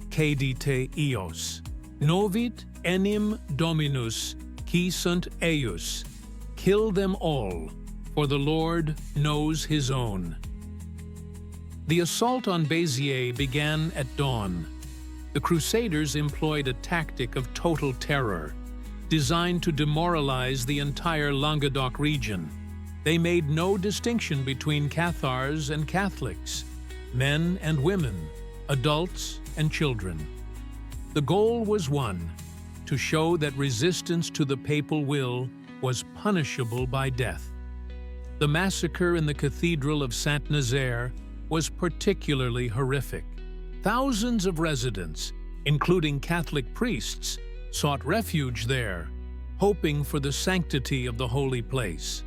"Cedite eos, novit enim Dominus, qui sunt eius." Kill them all, for the Lord knows his own. The assault on Béziers began at dawn. The Crusaders employed a tactic of total terror, designed to demoralize the entire Languedoc region. They made no distinction between Cathars and Catholics, men and women, adults and children. The goal was one: to show that resistance to the papal will was punishable by death. The massacre in the Cathedral of Saint-Nazaire was particularly horrific. Thousands of residents, including Catholic priests, sought refuge there, hoping for the sanctity of the holy place.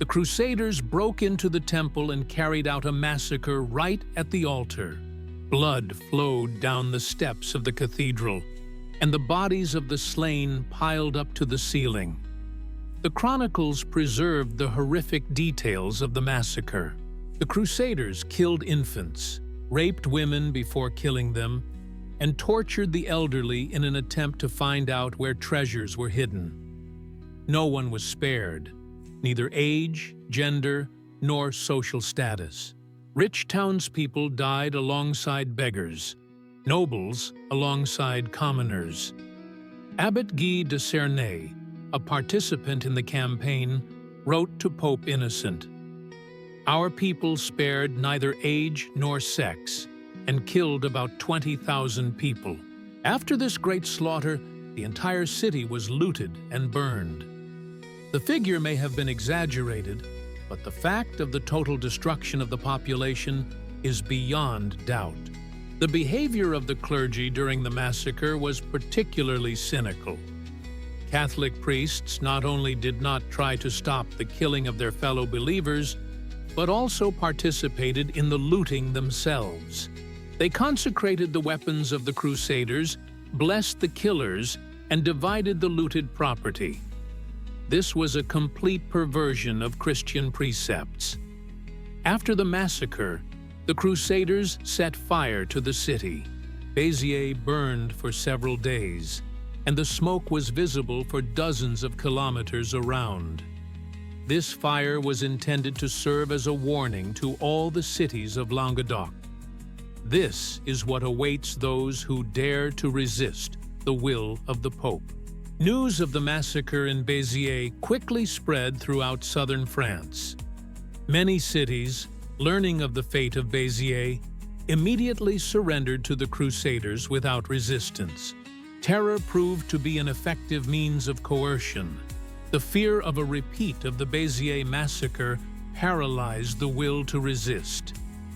The Crusaders broke into the temple and carried out a massacre right at the altar. Blood flowed down the steps of the cathedral, and the bodies of the slain piled up to the ceiling. The chronicles preserved the horrific details of the massacre. The Crusaders killed infants, raped women before killing them, and tortured the elderly in an attempt to find out where treasures were hidden. No one was spared, neither age, gender, nor social status. Rich townspeople died alongside beggars, nobles alongside commoners. Abbot Guy de Cernay, a participant in the campaign, wrote to Pope Innocent, "Our people spared neither age nor sex, and killed about 20,000 people. After this great slaughter, the entire city was looted and burned." The figure may have been exaggerated, but the fact of the total destruction of the population is beyond doubt. The behavior of the clergy during the massacre was particularly cynical. Catholic priests not only did not try to stop the killing of their fellow believers, but also participated in the looting themselves. They consecrated the weapons of the Crusaders, blessed the killers, and divided the looted property. This was a complete perversion of Christian precepts. After the massacre, the Crusaders set fire to the city. Béziers burned for several days, and the smoke was visible for dozens of kilometers around. This fire was intended to serve as a warning to all the cities of Languedoc. This is what awaits those who dare to resist the will of the Pope. News of the massacre in Béziers quickly spread throughout southern France. Many cities, learning of the fate of Béziers, immediately surrendered to the Crusaders without resistance. Terror proved to be an effective means of coercion. The fear of a repeat of the Béziers massacre paralyzed the will to resist.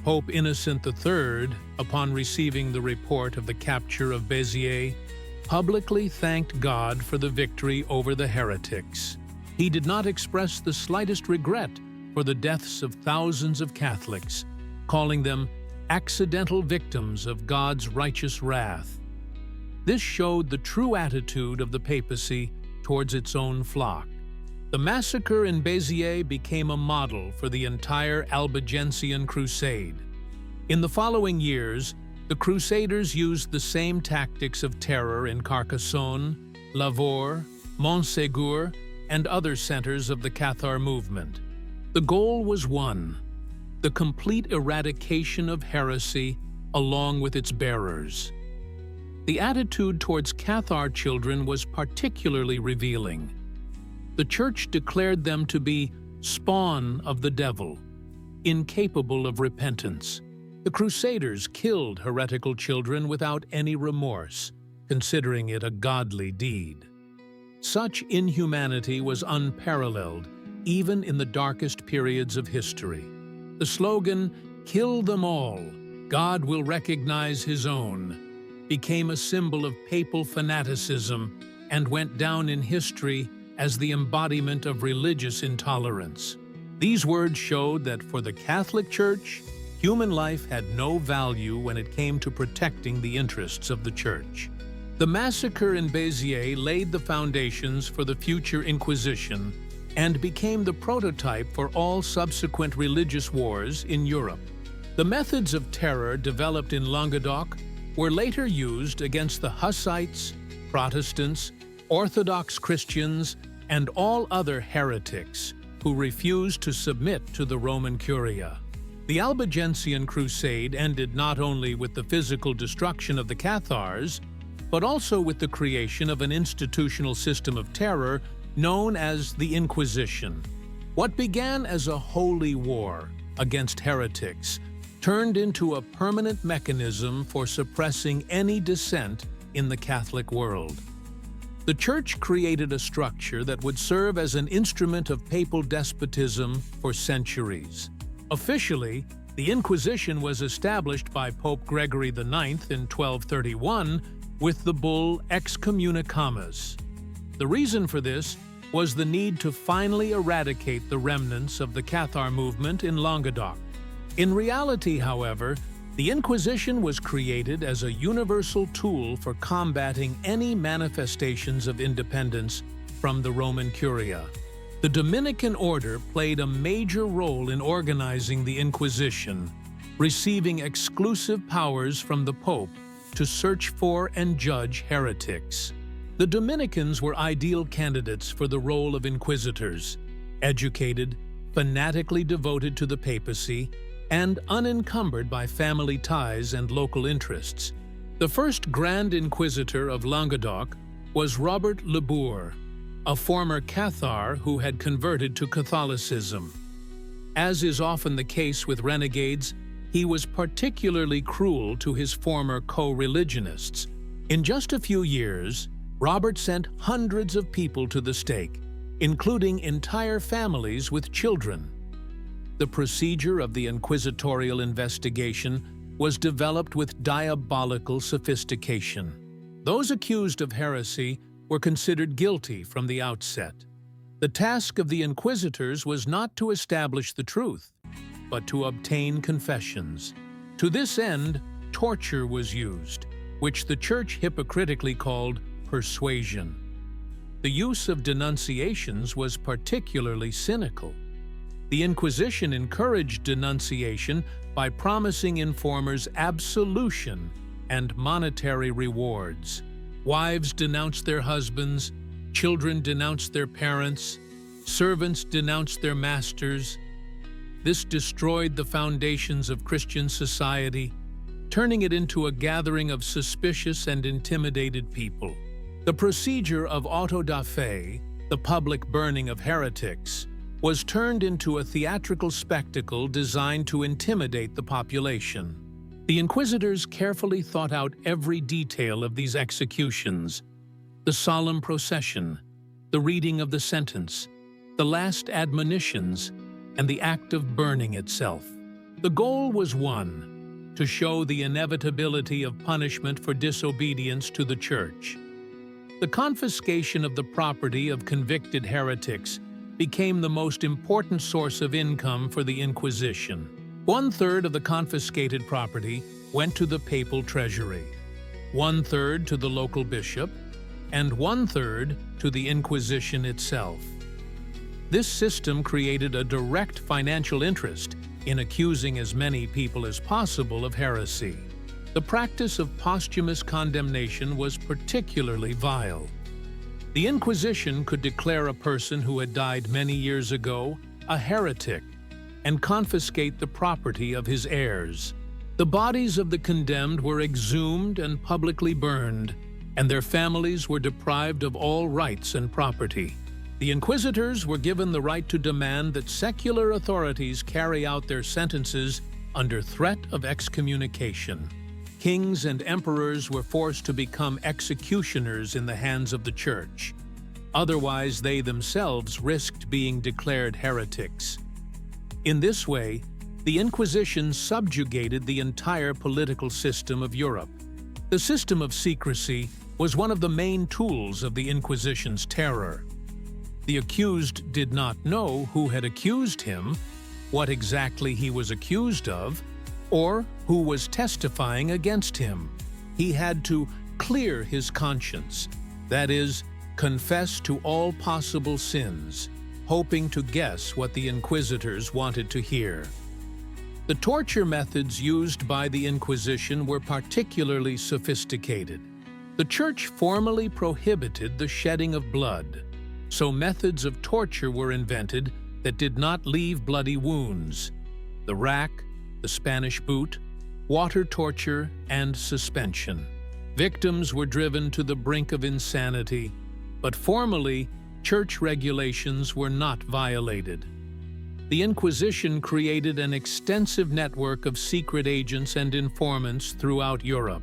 Pope Innocent III, upon receiving the report of the capture of Béziers, publicly thanked God for the victory over the heretics. He did not express the slightest regret for the deaths of thousands of Catholics, calling them accidental victims of God's righteous wrath. This showed the true attitude of the papacy towards its own flock. The massacre in Béziers became a model for the entire Albigensian crusade. In the following years, the Crusaders used the same tactics of terror in Carcassonne, Lavaur, Montségur, and other centers of the Cathar movement. The goal was one: the complete eradication of heresy along with its bearers. The attitude towards Cathar children was particularly revealing. The Church declared them to be spawn of the devil, incapable of repentance. The Crusaders killed heretical children without any remorse, considering it a godly deed. Such inhumanity was unparalleled, even in the darkest periods of history. The slogan, "Kill them all, God will recognize his own," became a symbol of papal fanaticism and went down in history as the embodiment of religious intolerance. These words showed that for the Catholic Church, human life had no value when it came to protecting the interests of the Church. The massacre in Béziers laid the foundations for the future Inquisition and became the prototype for all subsequent religious wars in Europe. The methods of terror developed in Languedoc were later used against the Hussites, Protestants, Orthodox Christians, and all other heretics who refused to submit to the Roman Curia. The Albigensian Crusade ended not only with the physical destruction of the Cathars, but also with the creation of an institutional system of terror known as the Inquisition. What began as a holy war against heretics turned into a permanent mechanism for suppressing any dissent in the Catholic world. The Church created a structure that would serve as an instrument of papal despotism for centuries. Officially, the Inquisition was established by Pope Gregory IX in 1231 with the bull Excommunicamus. The reason for this was the need to finally eradicate the remnants of the Cathar movement in Languedoc. In reality, however, the Inquisition was created as a universal tool for combating any manifestations of independence from the Roman Curia. The Dominican order played a major role in organizing the Inquisition, receiving exclusive powers from the Pope to search for and judge heretics. The Dominicans were ideal candidates for the role of inquisitors, educated, fanatically devoted to the papacy, and unencumbered by family ties and local interests. The first Grand Inquisitor of Languedoc was Robert Le Bourg, a former Cathar who had converted to Catholicism. As is often the case with renegades, he was particularly cruel to his former co-religionists. In just a few years, Robert sent hundreds of people to the stake, including entire families with children. The procedure of the inquisitorial investigation was developed with diabolical sophistication. Those accused of heresy were considered guilty from the outset. The task of the inquisitors was not to establish the truth, but to obtain confessions. To this end, torture was used, which the Church hypocritically called persuasion. The use of denunciations was particularly cynical. The Inquisition encouraged denunciation by promising informers absolution and monetary rewards. Wives denounced their husbands, children denounced their parents, servants denounced their masters. This destroyed the foundations of Christian society, turning it into a gathering of suspicious and intimidated people. The procedure of auto da fe, the public burning of heretics, was turned into a theatrical spectacle designed to intimidate the population. The inquisitors carefully thought out every detail of these executions: the solemn procession, the reading of the sentence, the last admonitions, and the act of burning itself. The goal was one: to show the inevitability of punishment for disobedience to the Church. The confiscation of the property of convicted heretics became the most important source of income for the Inquisition. 1/3 of the confiscated property went to the papal treasury, 1/3 to the local bishop, and 1/3 to the Inquisition itself. This system created a direct financial interest in accusing as many people as possible of heresy. The practice of posthumous condemnation was particularly vile. The Inquisition could declare a person who had died many years ago a heretic and confiscate the property of his heirs. The bodies of the condemned were exhumed and publicly burned, and their families were deprived of all rights and property. The inquisitors were given the right to demand that secular authorities carry out their sentences under threat of excommunication. Kings and emperors were forced to become executioners in the hands of the Church. Otherwise, they themselves risked being declared heretics. In this way, the Inquisition subjugated the entire political system of Europe. The system of secrecy was one of the main tools of the Inquisition's terror. The accused did not know who had accused him, what exactly he was accused of, or who was testifying against him. He had to clear his conscience, that is, confess to all possible sins, hoping to guess what the inquisitors wanted to hear. The torture methods used by the Inquisition were particularly sophisticated. The Church formally prohibited the shedding of blood, so methods of torture were invented that did not leave bloody wounds: the rack, the Spanish boot, water torture, and suspension. Victims were driven to the brink of insanity, but formally, Church regulations were not violated. The Inquisition created an extensive network of secret agents and informants throughout Europe.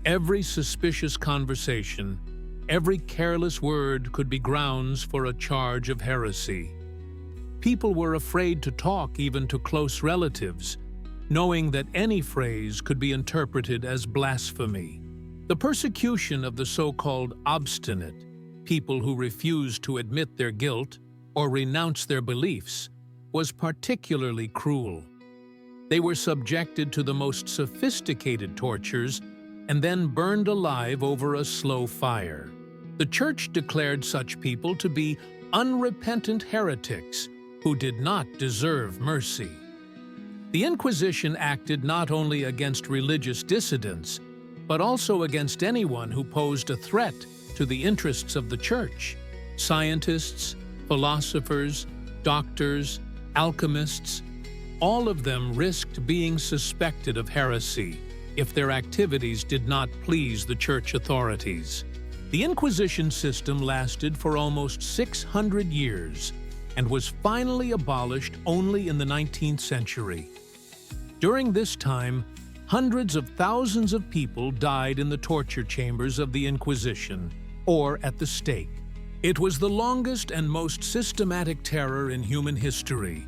Every suspicious conversation, every careless word could be grounds for a charge of heresy. People were afraid to talk even to close relatives, knowing that any phrase could be interpreted as blasphemy. The persecution of the so-called obstinate, people who refused to admit their guilt or renounce their beliefs, was particularly cruel. They were subjected to the most sophisticated tortures and then burned alive over a slow fire. The Church declared such people to be unrepentant heretics who did not deserve mercy. The Inquisition acted not only against religious dissidents, but also against anyone who posed a threat to the interests of the Church. Scientists, philosophers, doctors, alchemists, all of them risked being suspected of heresy if their activities did not please the Church authorities. The Inquisition system lasted for almost 600 years and was finally abolished only in the 19th century. During this time, hundreds of thousands of people died in the torture chambers of the Inquisition or at the stake. It was the longest and most systematic terror in human history,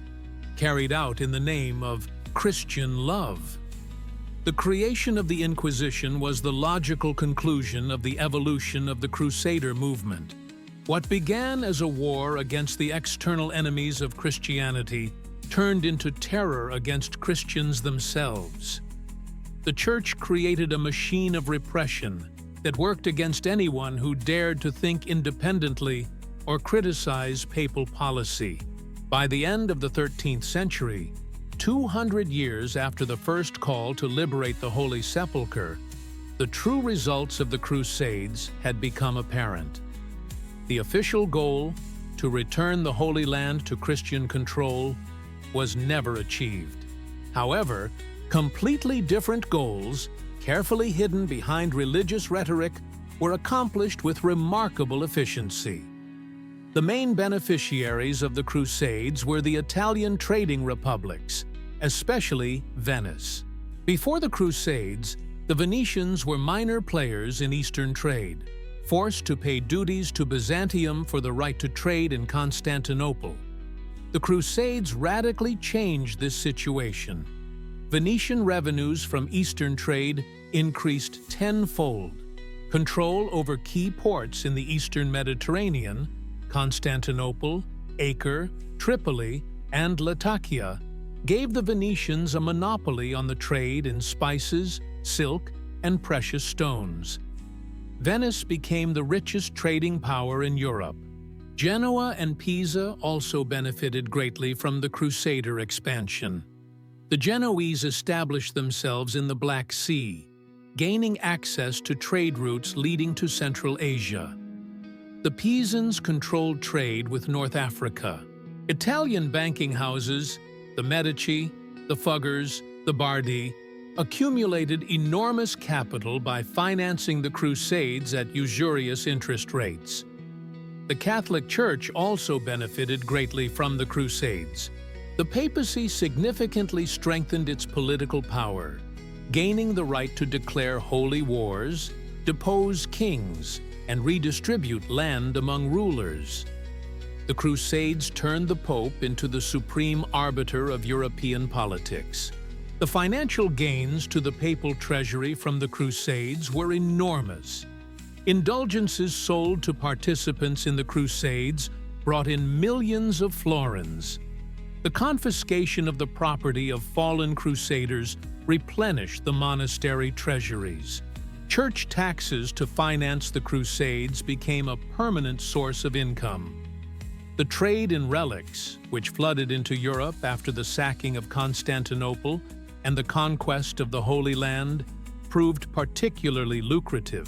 carried out in the name of Christian love. The creation of the Inquisition was the logical conclusion of the evolution of the Crusader movement. What began as a war against the external enemies of Christianity turned into terror against Christians themselves. The Church created a machine of repression that worked against anyone who dared to think independently or criticize papal policy. By the end of the 13th century, 200 years after the first call to liberate the Holy Sepulchre, the true results of the Crusades had become apparent. The official goal, to return the Holy Land to Christian control, was never achieved. However, completely different goals, carefully hidden behind religious rhetoric, were accomplished with remarkable efficiency. The main beneficiaries of the Crusades were the Italian trading republics, especially Venice. Before the Crusades, the Venetians were minor players in Eastern trade, forced to pay duties to Byzantium for the right to trade in Constantinople. The Crusades radically changed this situation. Venetian revenues from Eastern trade increased tenfold. Control over key ports in the Eastern Mediterranean, Constantinople, Acre, Tripoli, and Latakia, gave the Venetians a monopoly on the trade in spices, silk, and precious stones. Venice became the richest trading power in Europe. Genoa and Pisa also benefited greatly from the Crusader expansion. The Genoese established themselves in the Black Sea, gaining access to trade routes leading to Central Asia. The Pisans controlled trade with North Africa. Italian banking houses, the Medici, the Fuggers, the Bardi, accumulated enormous capital by financing the Crusades at usurious interest rates. The Catholic Church also benefited greatly from the Crusades. The papacy significantly strengthened its political power, gaining the right to declare holy wars, depose kings, and redistribute land among rulers. The Crusades turned the Pope into the supreme arbiter of European politics. The financial gains to the papal treasury from the Crusades were enormous. Indulgences sold to participants in the Crusades brought in millions of florins. The confiscation of the property of fallen crusaders replenished the monastery treasuries. Church taxes to finance the Crusades became a permanent source of income. The trade in relics, which flooded into Europe after the sacking of Constantinople and the conquest of the Holy Land, proved particularly lucrative.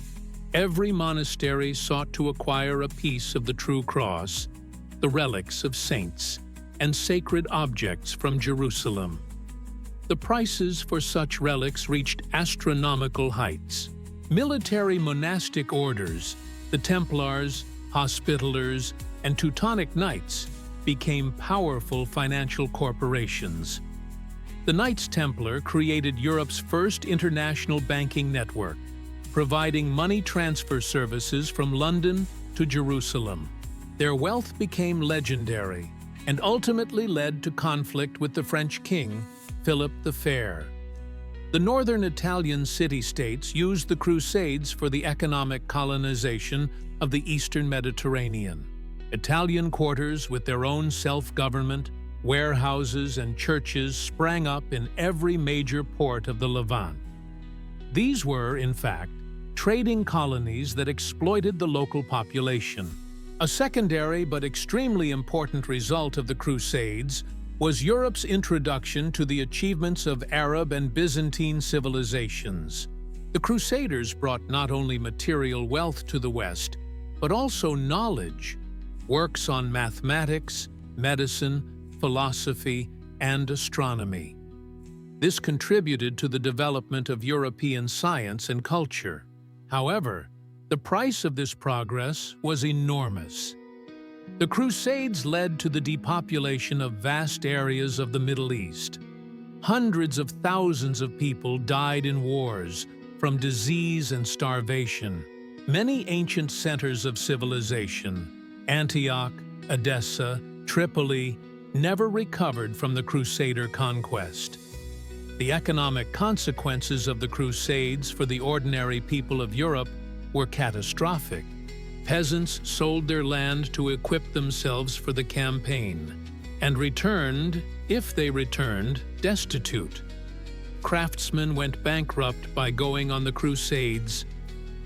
Every monastery sought to acquire a piece of the true cross, the relics of saints, and sacred objects from Jerusalem. The prices for such relics reached astronomical heights. Military monastic orders, the Templars, Hospitallers, and Teutonic Knights became powerful financial corporations. The Knights Templar created Europe's first international banking network, providing money transfer services from London to Jerusalem. Their wealth became legendary and ultimately led to conflict with the French king, Philip the Fair. The northern Italian city-states used the Crusades for the economic colonization of the Eastern Mediterranean. Italian quarters with their own self-government, warehouses, and churches sprang up in every major port of the Levant. These were, in fact, trading colonies that exploited the local population. A secondary but extremely important result of the Crusades was Europe's introduction to the achievements of Arab and Byzantine civilizations. The Crusaders brought not only material wealth to the West, but also knowledge, works on mathematics, medicine, philosophy, and astronomy. This contributed to the development of European science and culture. However, the price of this progress was enormous. The Crusades led to the depopulation of vast areas of the Middle East. Hundreds of thousands of people died in wars from disease and starvation. Many ancient centers of civilization, Antioch, Edessa, Tripoli, never recovered from the Crusader conquest. The economic consequences of the Crusades for the ordinary people of Europe were catastrophic. Peasants sold their land to equip themselves for the campaign, and returned, if they returned, destitute. Craftsmen went bankrupt by going on the Crusades.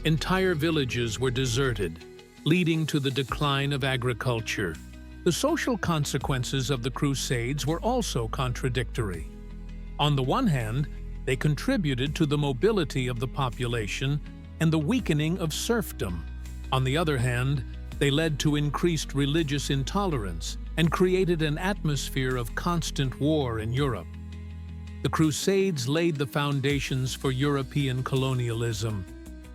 Entire villages were deserted, leading to the decline of agriculture. The social consequences of the Crusades were also contradictory. On the one hand, they contributed to the mobility of the population and the weakening of serfdom. On the other hand, they led to increased religious intolerance and created an atmosphere of constant war in Europe. The Crusades laid the foundations for European colonialism.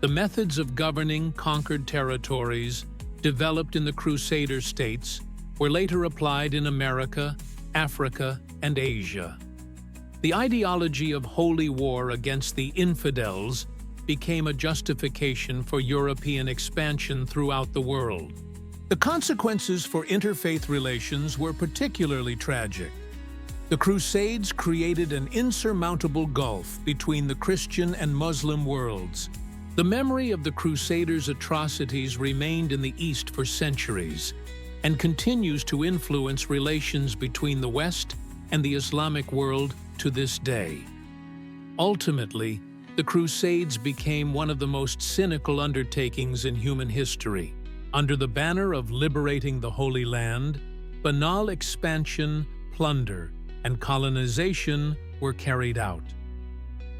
The methods of governing conquered territories, developed in the Crusader states, were later applied in America, Africa, and Asia. The ideology of holy war against the infidels became a justification for European expansion throughout the world. The consequences for interfaith relations were particularly tragic. The Crusades created an insurmountable gulf between the Christian and Muslim worlds. The memory of the Crusaders' atrocities remained in the East for centuries and continues to influence relations between the West and the Islamic world to this day. Ultimately, the Crusades became one of the most cynical undertakings in human history. Under the banner of liberating the Holy Land, banal expansion, plunder, and colonization were carried out.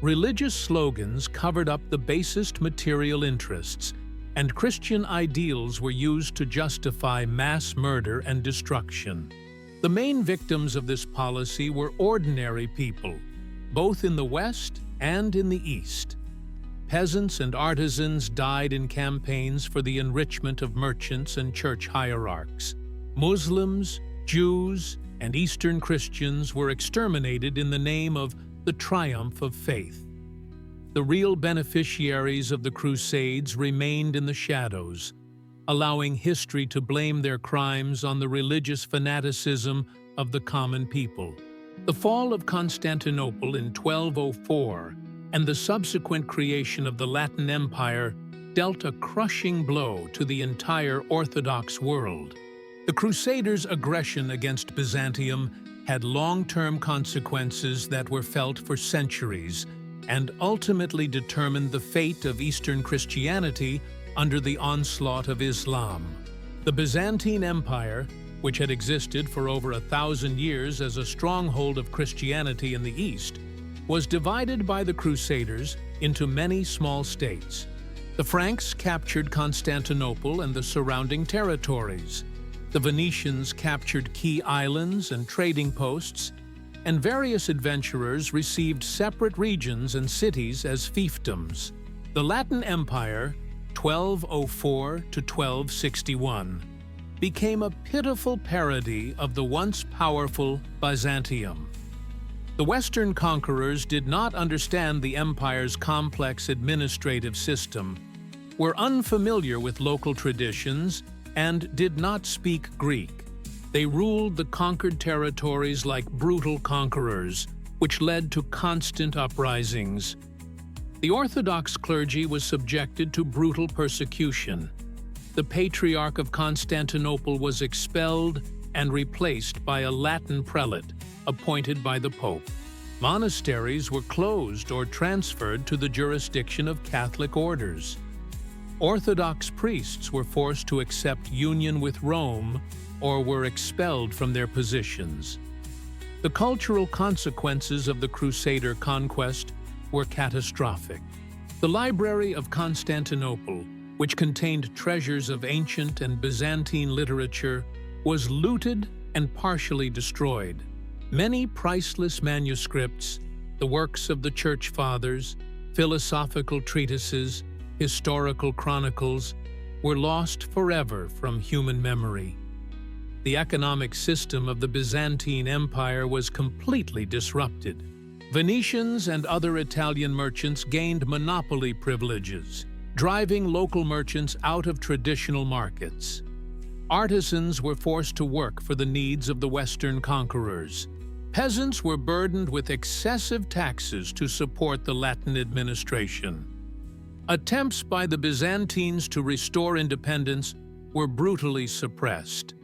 Religious slogans covered up the basest material interests, and Christian ideals were used to justify mass murder and destruction. The main victims of this policy were ordinary people, both in the West and in the East. Peasants and artisans died in campaigns for the enrichment of merchants and church hierarchs. Muslims, Jews, and Eastern Christians were exterminated in the name of the triumph of faith. The real beneficiaries of the Crusades remained in the shadows, allowing history to blame their crimes on the religious fanaticism of the common people. The fall of Constantinople in 1204 and the subsequent creation of the Latin Empire dealt a crushing blow to the entire Orthodox world. The Crusaders' aggression against Byzantium had long-term consequences that were felt for centuries and ultimately determined the fate of Eastern Christianity under the onslaught of Islam. The Byzantine Empire, which had existed for over 1,000 years as a stronghold of Christianity in the East, was divided by the Crusaders into many small states. The Franks captured Constantinople and the surrounding territories. The Venetians captured key islands and trading posts, and various adventurers received separate regions and cities as fiefdoms. The Latin Empire, 1204 to 1261, became a pitiful parody of the once powerful Byzantium. The Western conquerors did not understand the empire's complex administrative system, were unfamiliar with local traditions, and did not speak Greek. They ruled the conquered territories like brutal conquerors, which led to constant uprisings. The Orthodox clergy was subjected to brutal persecution. The Patriarch of Constantinople was expelled and replaced by a Latin prelate, appointed by the Pope. Monasteries were closed or transferred to the jurisdiction of Catholic orders. Orthodox priests were forced to accept union with Rome or were expelled from their positions. The cultural consequences of the Crusader conquest were catastrophic. The Library of Constantinople, which contained treasures of ancient and Byzantine literature, was looted and partially destroyed. Many priceless manuscripts, the works of the Church Fathers, philosophical treatises, historical chronicles, were lost forever from human memory. The economic system of the Byzantine Empire was completely disrupted. Venetians and other Italian merchants gained monopoly privileges, driving local merchants out of traditional markets. Artisans were forced to work for the needs of the Western conquerors. Peasants were burdened with excessive taxes to support the Latin administration. Attempts by the Byzantines to restore independence were brutally suppressed.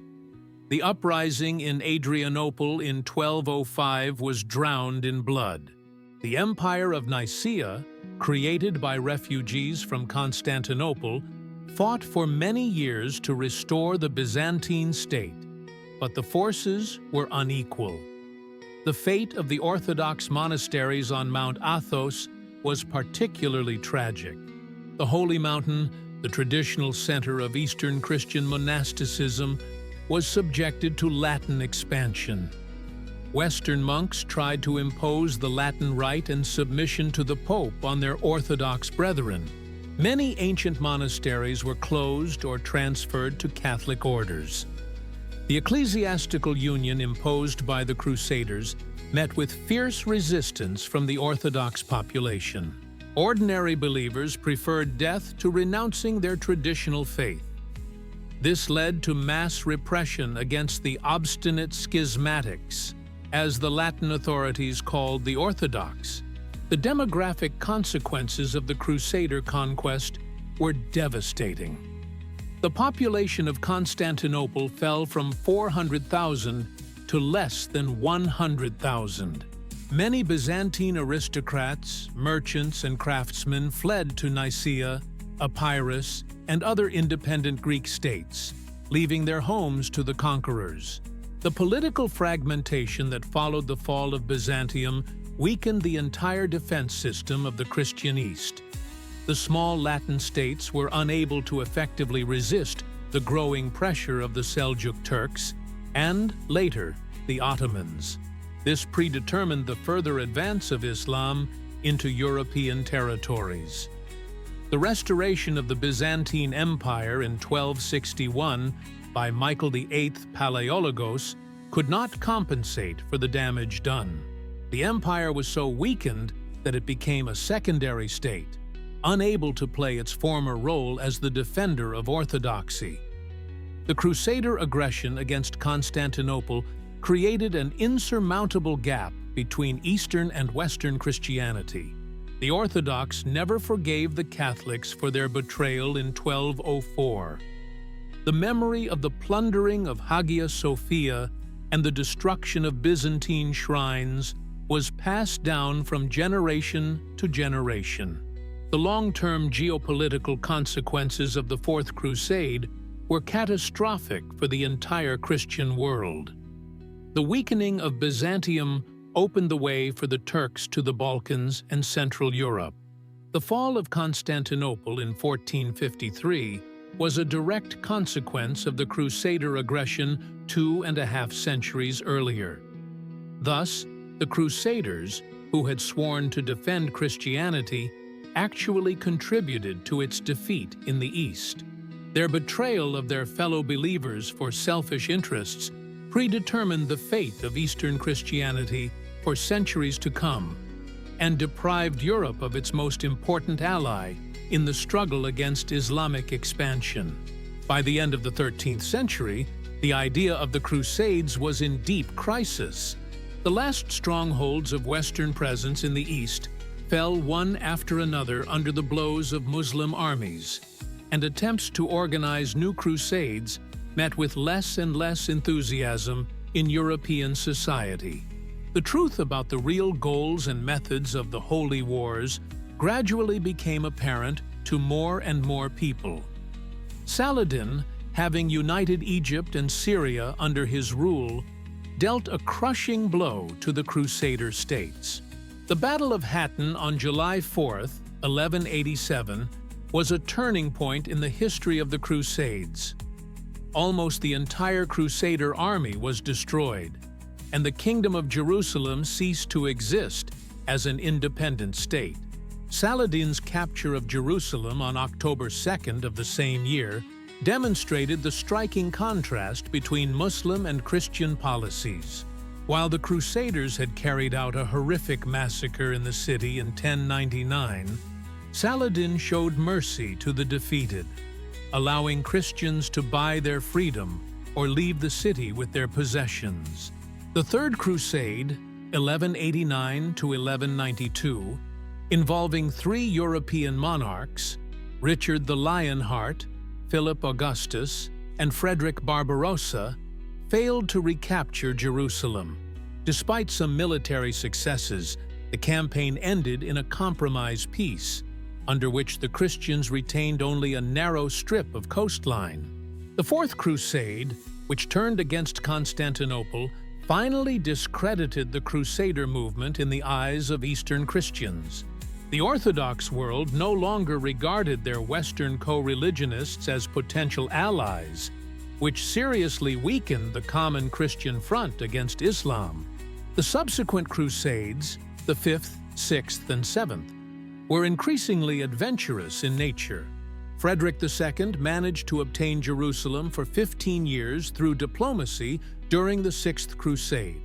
The uprising in Adrianople in 1205 was drowned in blood. The Empire of Nicaea, created by refugees from Constantinople, fought for many years to restore the Byzantine state, but the forces were unequal. The fate of the Orthodox monasteries on Mount Athos was particularly tragic. The Holy Mountain, the traditional center of Eastern Christian monasticism, was subjected to Latin expansion. Western monks tried to impose the Latin rite and submission to the Pope on their Orthodox brethren. Many ancient monasteries were closed or transferred to Catholic orders. The ecclesiastical union imposed by the Crusaders met with fierce resistance from the Orthodox population. Ordinary believers preferred death to renouncing their traditional faith. This led to mass repression against the obstinate schismatics. as the Latin authorities called the Orthodox. The demographic consequences of the Crusader conquest were devastating. The population of Constantinople fell from 400,000 to less than 100,000. Many Byzantine aristocrats, merchants, and craftsmen fled to Nicaea, Epirus, and other independent Greek states, leaving their homes to the conquerors. The political fragmentation that followed the fall of Byzantium weakened the entire defense system of the Christian East. The small Latin states were unable to effectively resist the growing pressure of the Seljuk Turks and, later, the Ottomans. This predetermined the further advance of Islam into European territories. The restoration of the Byzantine Empire in 1261 by Michael VIII Palaiologos could not compensate for the damage done. The empire was so weakened that it became a secondary state, unable to play its former role as the defender of orthodoxy. The Crusader aggression against Constantinople created an insurmountable gap between Eastern and Western Christianity. The Orthodox never forgave the Catholics for their betrayal in 1204. The memory of the plundering of Hagia Sophia and the destruction of Byzantine shrines was passed down from generation to generation. The long-term geopolitical consequences of the Fourth Crusade were catastrophic for the entire Christian world. The weakening of Byzantium opened the way for the Turks to the Balkans and Central Europe. The fall of Constantinople in 1453 was a direct consequence of the Crusader aggression 2.5 centuries earlier. Thus, the Crusaders, who had sworn to defend Christianity, actually contributed to its defeat in the East. Their betrayal of their fellow believers for selfish interests predetermined the fate of Eastern Christianity for centuries to come, and deprived Europe of its most important ally in the struggle against Islamic expansion. By the end of the 13th century, the idea of the Crusades was in deep crisis. The last strongholds of Western presence in the East fell one after another under the blows of Muslim armies, and attempts to organize new crusades met with less and less enthusiasm in European society. The truth about the real goals and methods of the Holy Wars gradually became apparent to more and more people. Saladin, having united Egypt and Syria under his rule, dealt a crushing blow to the Crusader states. The Battle of Hattin on July 4, 1187, was a turning point in the history of the Crusades. Almost the entire Crusader army was destroyed, and the Kingdom of Jerusalem ceased to exist as an independent state. Saladin's capture of Jerusalem on October 2nd of the same year demonstrated the striking contrast between Muslim and Christian policies. While the Crusaders had carried out a horrific massacre in the city in 1099, Saladin showed mercy to the defeated, allowing Christians to buy their freedom or leave the city with their possessions. The Third Crusade, 1189 to 1192, involving 3 European monarchs, Richard the Lionheart, Philip Augustus, and Frederick Barbarossa, failed to recapture Jerusalem. Despite some military successes, the campaign ended in a compromise peace, under which the Christians retained only a narrow strip of coastline. The Fourth Crusade, which turned against Constantinople, finally discredited the Crusader movement in the eyes of Eastern Christians. The Orthodox world no longer regarded their Western co-religionists as potential allies, which seriously weakened the common Christian front against Islam. The subsequent Crusades, the 5th, 6th, and 7th, were increasingly adventurous in nature. Frederick II managed to obtain Jerusalem for 15 years through diplomacy during the 6th Crusade.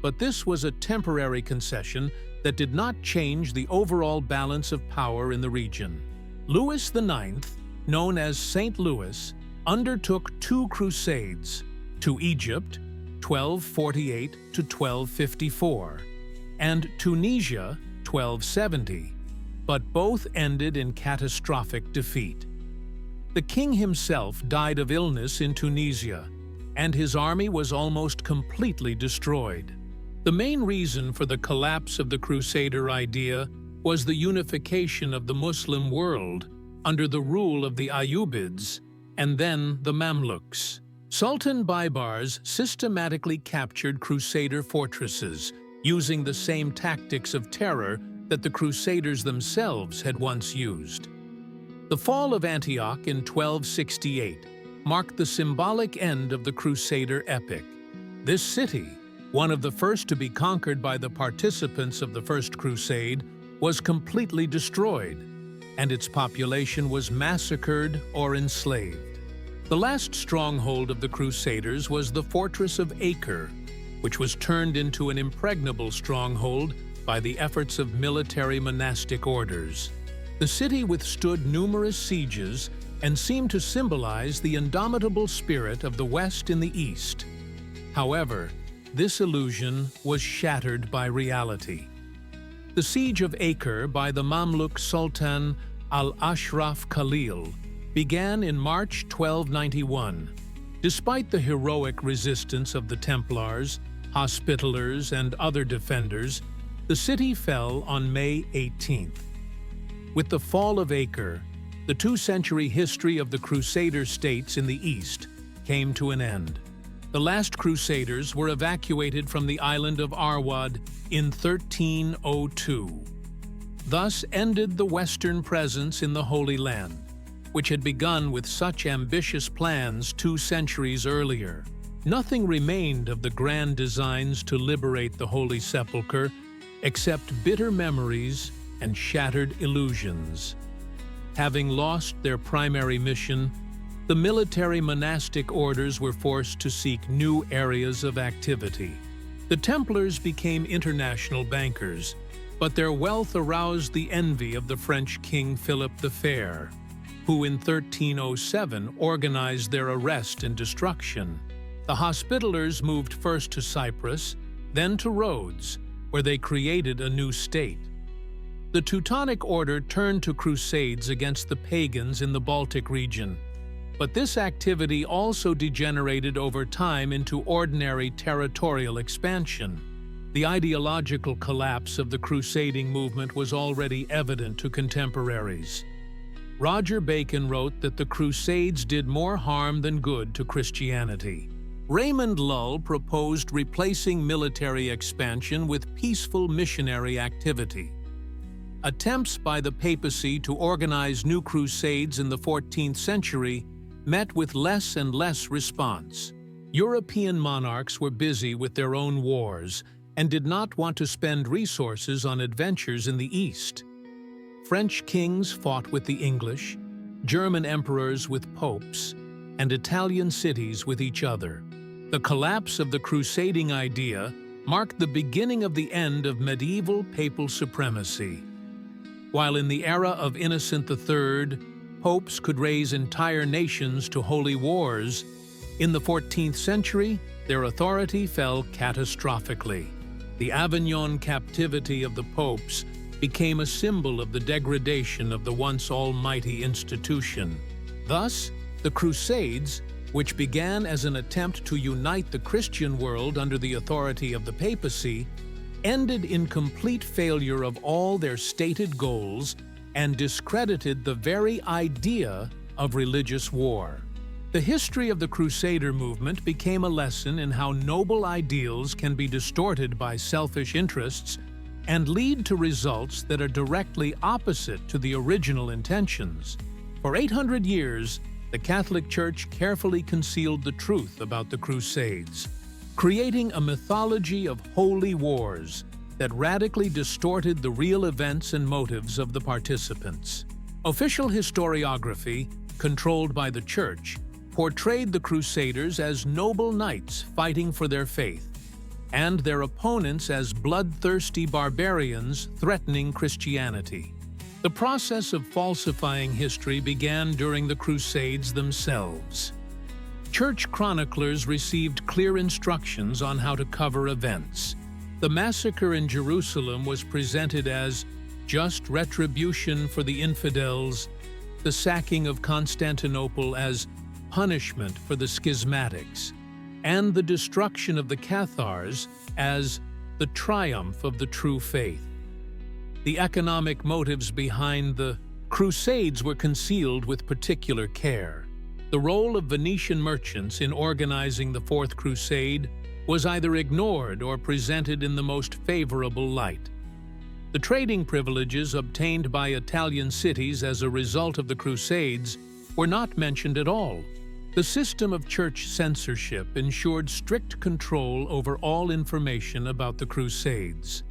But this was a temporary concession that did not change the overall balance of power in the region. Louis IX, known as Saint Louis, undertook 2 crusades, to Egypt, 1248 to 1254, and Tunisia, 1270, but both ended in catastrophic defeat. The king himself died of illness in Tunisia, and his army was almost completely destroyed. The main reason for the collapse of the Crusader idea was the unification of the Muslim world under the rule of the Ayyubids and then the Mamluks. Sultan Baybars systematically captured Crusader fortresses, using the same tactics of terror that the Crusaders themselves had once used. The fall of Antioch in 1268 marked the symbolic end of the Crusader epic. This city, one of the first to be conquered by the participants of the First Crusade, was completely destroyed, and its population was massacred or enslaved. The last stronghold of the Crusaders was the fortress of Acre, which was turned into an impregnable stronghold by the efforts of military monastic orders. The city withstood numerous sieges and seemed to symbolize the indomitable spirit of the West in the East. However, this illusion was shattered by reality. The siege of Acre by the Mamluk Sultan al-Ashraf Khalil began in March 1291. Despite the heroic resistance of the Templars, Hospitallers, and other defenders, the city fell on May 18th. With the fall of Acre, the two-century history of the Crusader states in the East came to an end. The last Crusaders were evacuated from the island of Arwad in 1302. Thus ended the Western presence in the Holy Land, which had begun with such ambitious plans 2 centuries earlier. Nothing remained of the grand designs to liberate the Holy Sepulchre except bitter memories and shattered illusions. Having lost their primary mission, the military monastic orders were forced to seek new areas of activity. The Templars became international bankers, but their wealth aroused the envy of the French King Philip the Fair, who in 1307 organized their arrest and destruction. The Hospitallers moved first to Cyprus, then to Rhodes, where they created a new state. The Teutonic Order turned to crusades against the pagans in the Baltic region, but this activity also degenerated over time into ordinary territorial expansion. The ideological collapse of the crusading movement was already evident to contemporaries. Roger Bacon wrote that the Crusades did more harm than good to Christianity. Raymond Lull proposed replacing military expansion with peaceful missionary activity. Attempts by the papacy to organize new crusades in the 14th century met with less and less response. European monarchs were busy with their own wars and did not want to spend resources on adventures in the East. French kings fought with the English, German emperors with popes, and Italian cities with each other. The collapse of the crusading idea marked the beginning of the end of medieval papal supremacy. While in the era of Innocent III, popes could raise entire nations to holy wars, in the 14th century, their authority fell catastrophically. The Avignon captivity of the popes became a symbol of the degradation of the once almighty institution. Thus, the Crusades, which began as an attempt to unite the Christian world under the authority of the papacy, ended in complete failure of all their stated goals and discredited the very idea of religious war. The history of the Crusader movement became a lesson in how noble ideals can be distorted by selfish interests and lead to results that are directly opposite to the original intentions. For 800 years, the Catholic Church carefully concealed the truth about the Crusades, creating a mythology of holy wars that radically distorted the real events and motives of the participants. Official historiography, controlled by the Church, portrayed the Crusaders as noble knights fighting for their faith, and their opponents as bloodthirsty barbarians threatening Christianity. The process of falsifying history began during the Crusades themselves. Church chroniclers received clear instructions on how to cover events. The massacre in Jerusalem was presented as just retribution for the infidels, the sacking of Constantinople as punishment for the schismatics, and the destruction of the cathars as the triumph of the true faith. The economic motives behind the crusades were concealed with particular care. The role of Venetian merchants in organizing the Fourth Crusade was either ignored or presented in the most favorable light. The trading privileges obtained by Italian cities as a result of the Crusades were not mentioned at all. The system of church censorship ensured strict control over all information about the Crusades.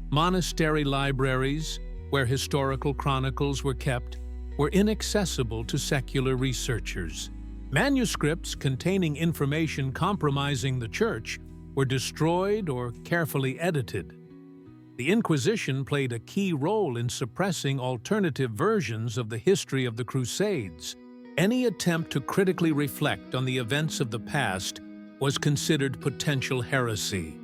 Monastery libraries, where historical chronicles were kept, were inaccessible to secular researchers. Manuscripts containing information compromising the church were destroyed or carefully edited. The Inquisition played a key role in suppressing alternative versions of the history of the Crusades. Any attempt to critically reflect on the events of the past was considered potential heresy.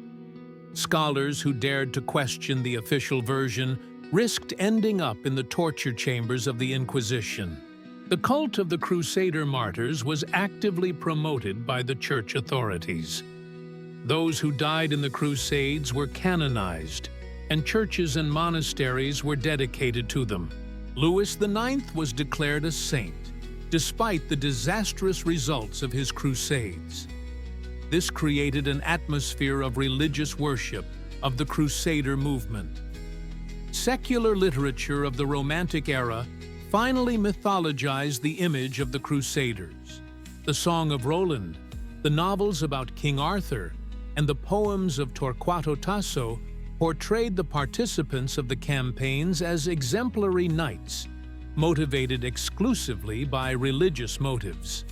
Scholars who dared to question the official version risked ending up in the torture chambers of the Inquisition. The cult of the Crusader martyrs was actively promoted by the church authorities. Those who died in the Crusades were canonized, and churches and monasteries were dedicated to them. Louis IX was declared a saint, despite the disastrous results of his crusades. This created an atmosphere of religious worship of the Crusader movement. Secular literature of the Romantic era finally mythologized the image of the Crusaders. The Song of Roland, the novels about King Arthur, and the poems of Torquato Tasso portrayed the participants of the campaigns as exemplary knights, motivated exclusively by religious motives.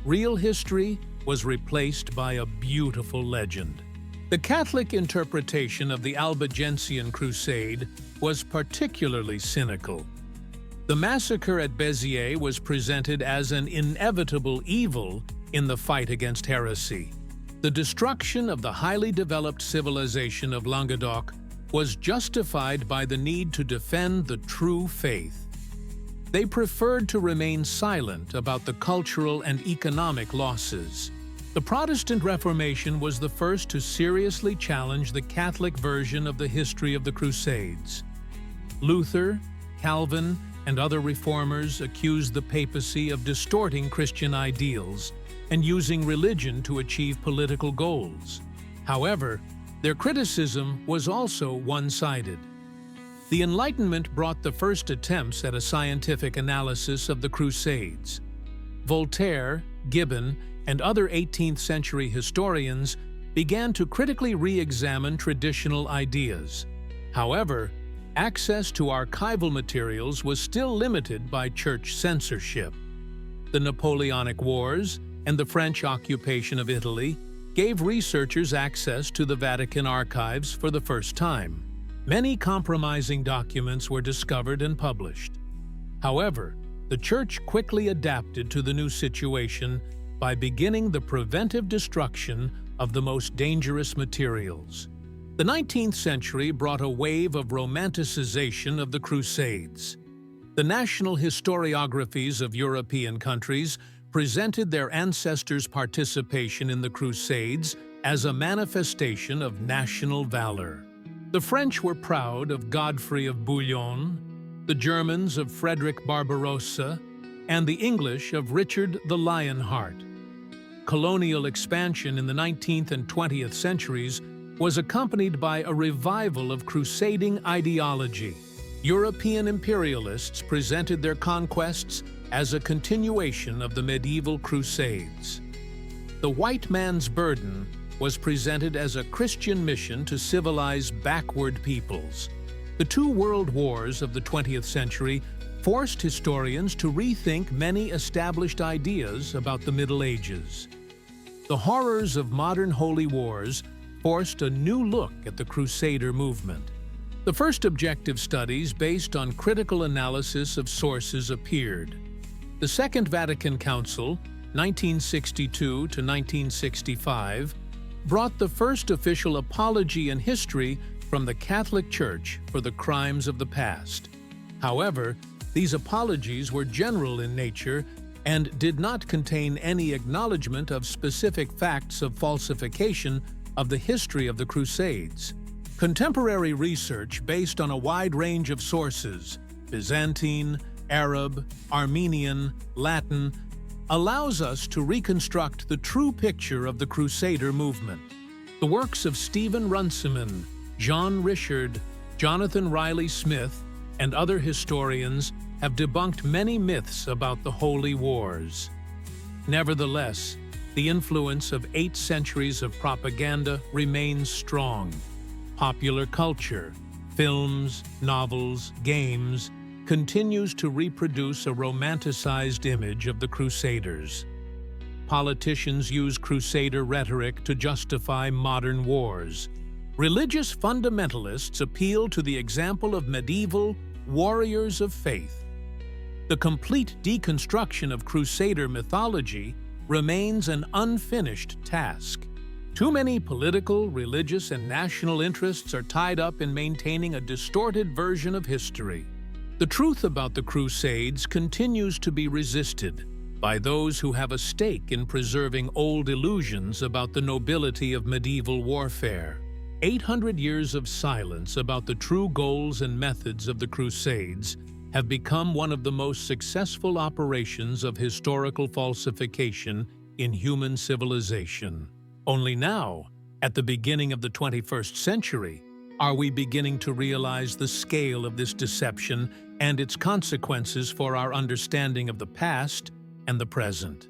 Real history was replaced by a beautiful legend. The Catholic interpretation of the Albigensian Crusade was particularly cynical. The massacre at Béziers was presented as an inevitable evil in the fight against heresy. The destruction of the highly developed civilization of Languedoc was justified by the need to defend the true faith. They preferred to remain silent about the cultural and economic losses. The Protestant Reformation was the first to seriously challenge the Catholic version of the history of the Crusades. Luther, Calvin, and other reformers accused the papacy of distorting Christian ideals and using religion to achieve political goals. However, their criticism was also one-sided. The Enlightenment brought the first attempts at a scientific analysis of the Crusades. Voltaire, Gibbon, and other 18th-century historians began to critically re-examine traditional ideas. However, access to archival materials was still limited by church censorship. The Napoleonic Wars and the French occupation of Italy gave researchers access to the Vatican archives for the first time. Many compromising documents were discovered and published. However, the Church quickly adapted to the new situation by beginning the preventive destruction of the most dangerous materials. The 19th century brought a wave of romanticization of the Crusades. The national historiographies of European countries presented their ancestors' participation in the Crusades as a manifestation of national valor. The French were proud of Godfrey of Bouillon, the Germans of Frederick Barbarossa, and the English of Richard the Lionheart. Colonial expansion in the 19th and 20th centuries was accompanied by a revival of crusading ideology. European imperialists presented their conquests as a continuation of the medieval Crusades. The white man's burden was presented as a Christian mission to civilize backward peoples. The two world wars of the 20th century forced historians to rethink many established ideas about the Middle Ages. The horrors of modern holy wars forced a new look at the Crusader movement. The first objective studies based on critical analysis of sources appeared. The Second Vatican Council, 1962 to 1965, brought the first official apology in history from the Catholic Church for the crimes of the past. However, these apologies were general in nature and did not contain any acknowledgement of specific facts of falsification of the history of the Crusades. Contemporary research based on a wide range of sources, Byzantine, Arab, Armenian, Latin, allows us to reconstruct the true picture of the Crusader movement. The works of Stephen Runciman, John Richard, Jonathan Riley Smith, and other historians have debunked many myths about the Holy Wars. Nevertheless, the influence of 8 centuries of propaganda remains strong. Popular culture, films, novels, games, continues to reproduce a romanticized image of the Crusaders. Politicians use Crusader rhetoric to justify modern wars. Religious fundamentalists appeal to the example of medieval warriors of faith. The complete deconstruction of Crusader mythology remains an unfinished task. Too many political, religious, and national interests are tied up in maintaining a distorted version of history. The truth about the Crusades continues to be resisted by those who have a stake in preserving old illusions about the nobility of medieval warfare. 800 years of silence about the true goals and methods of the Crusades have become one of the most successful operations of historical falsification in human civilization. Only now, at the beginning of the 21st century, are we beginning to realize the scale of this deception and its consequences for our understanding of the past and the present.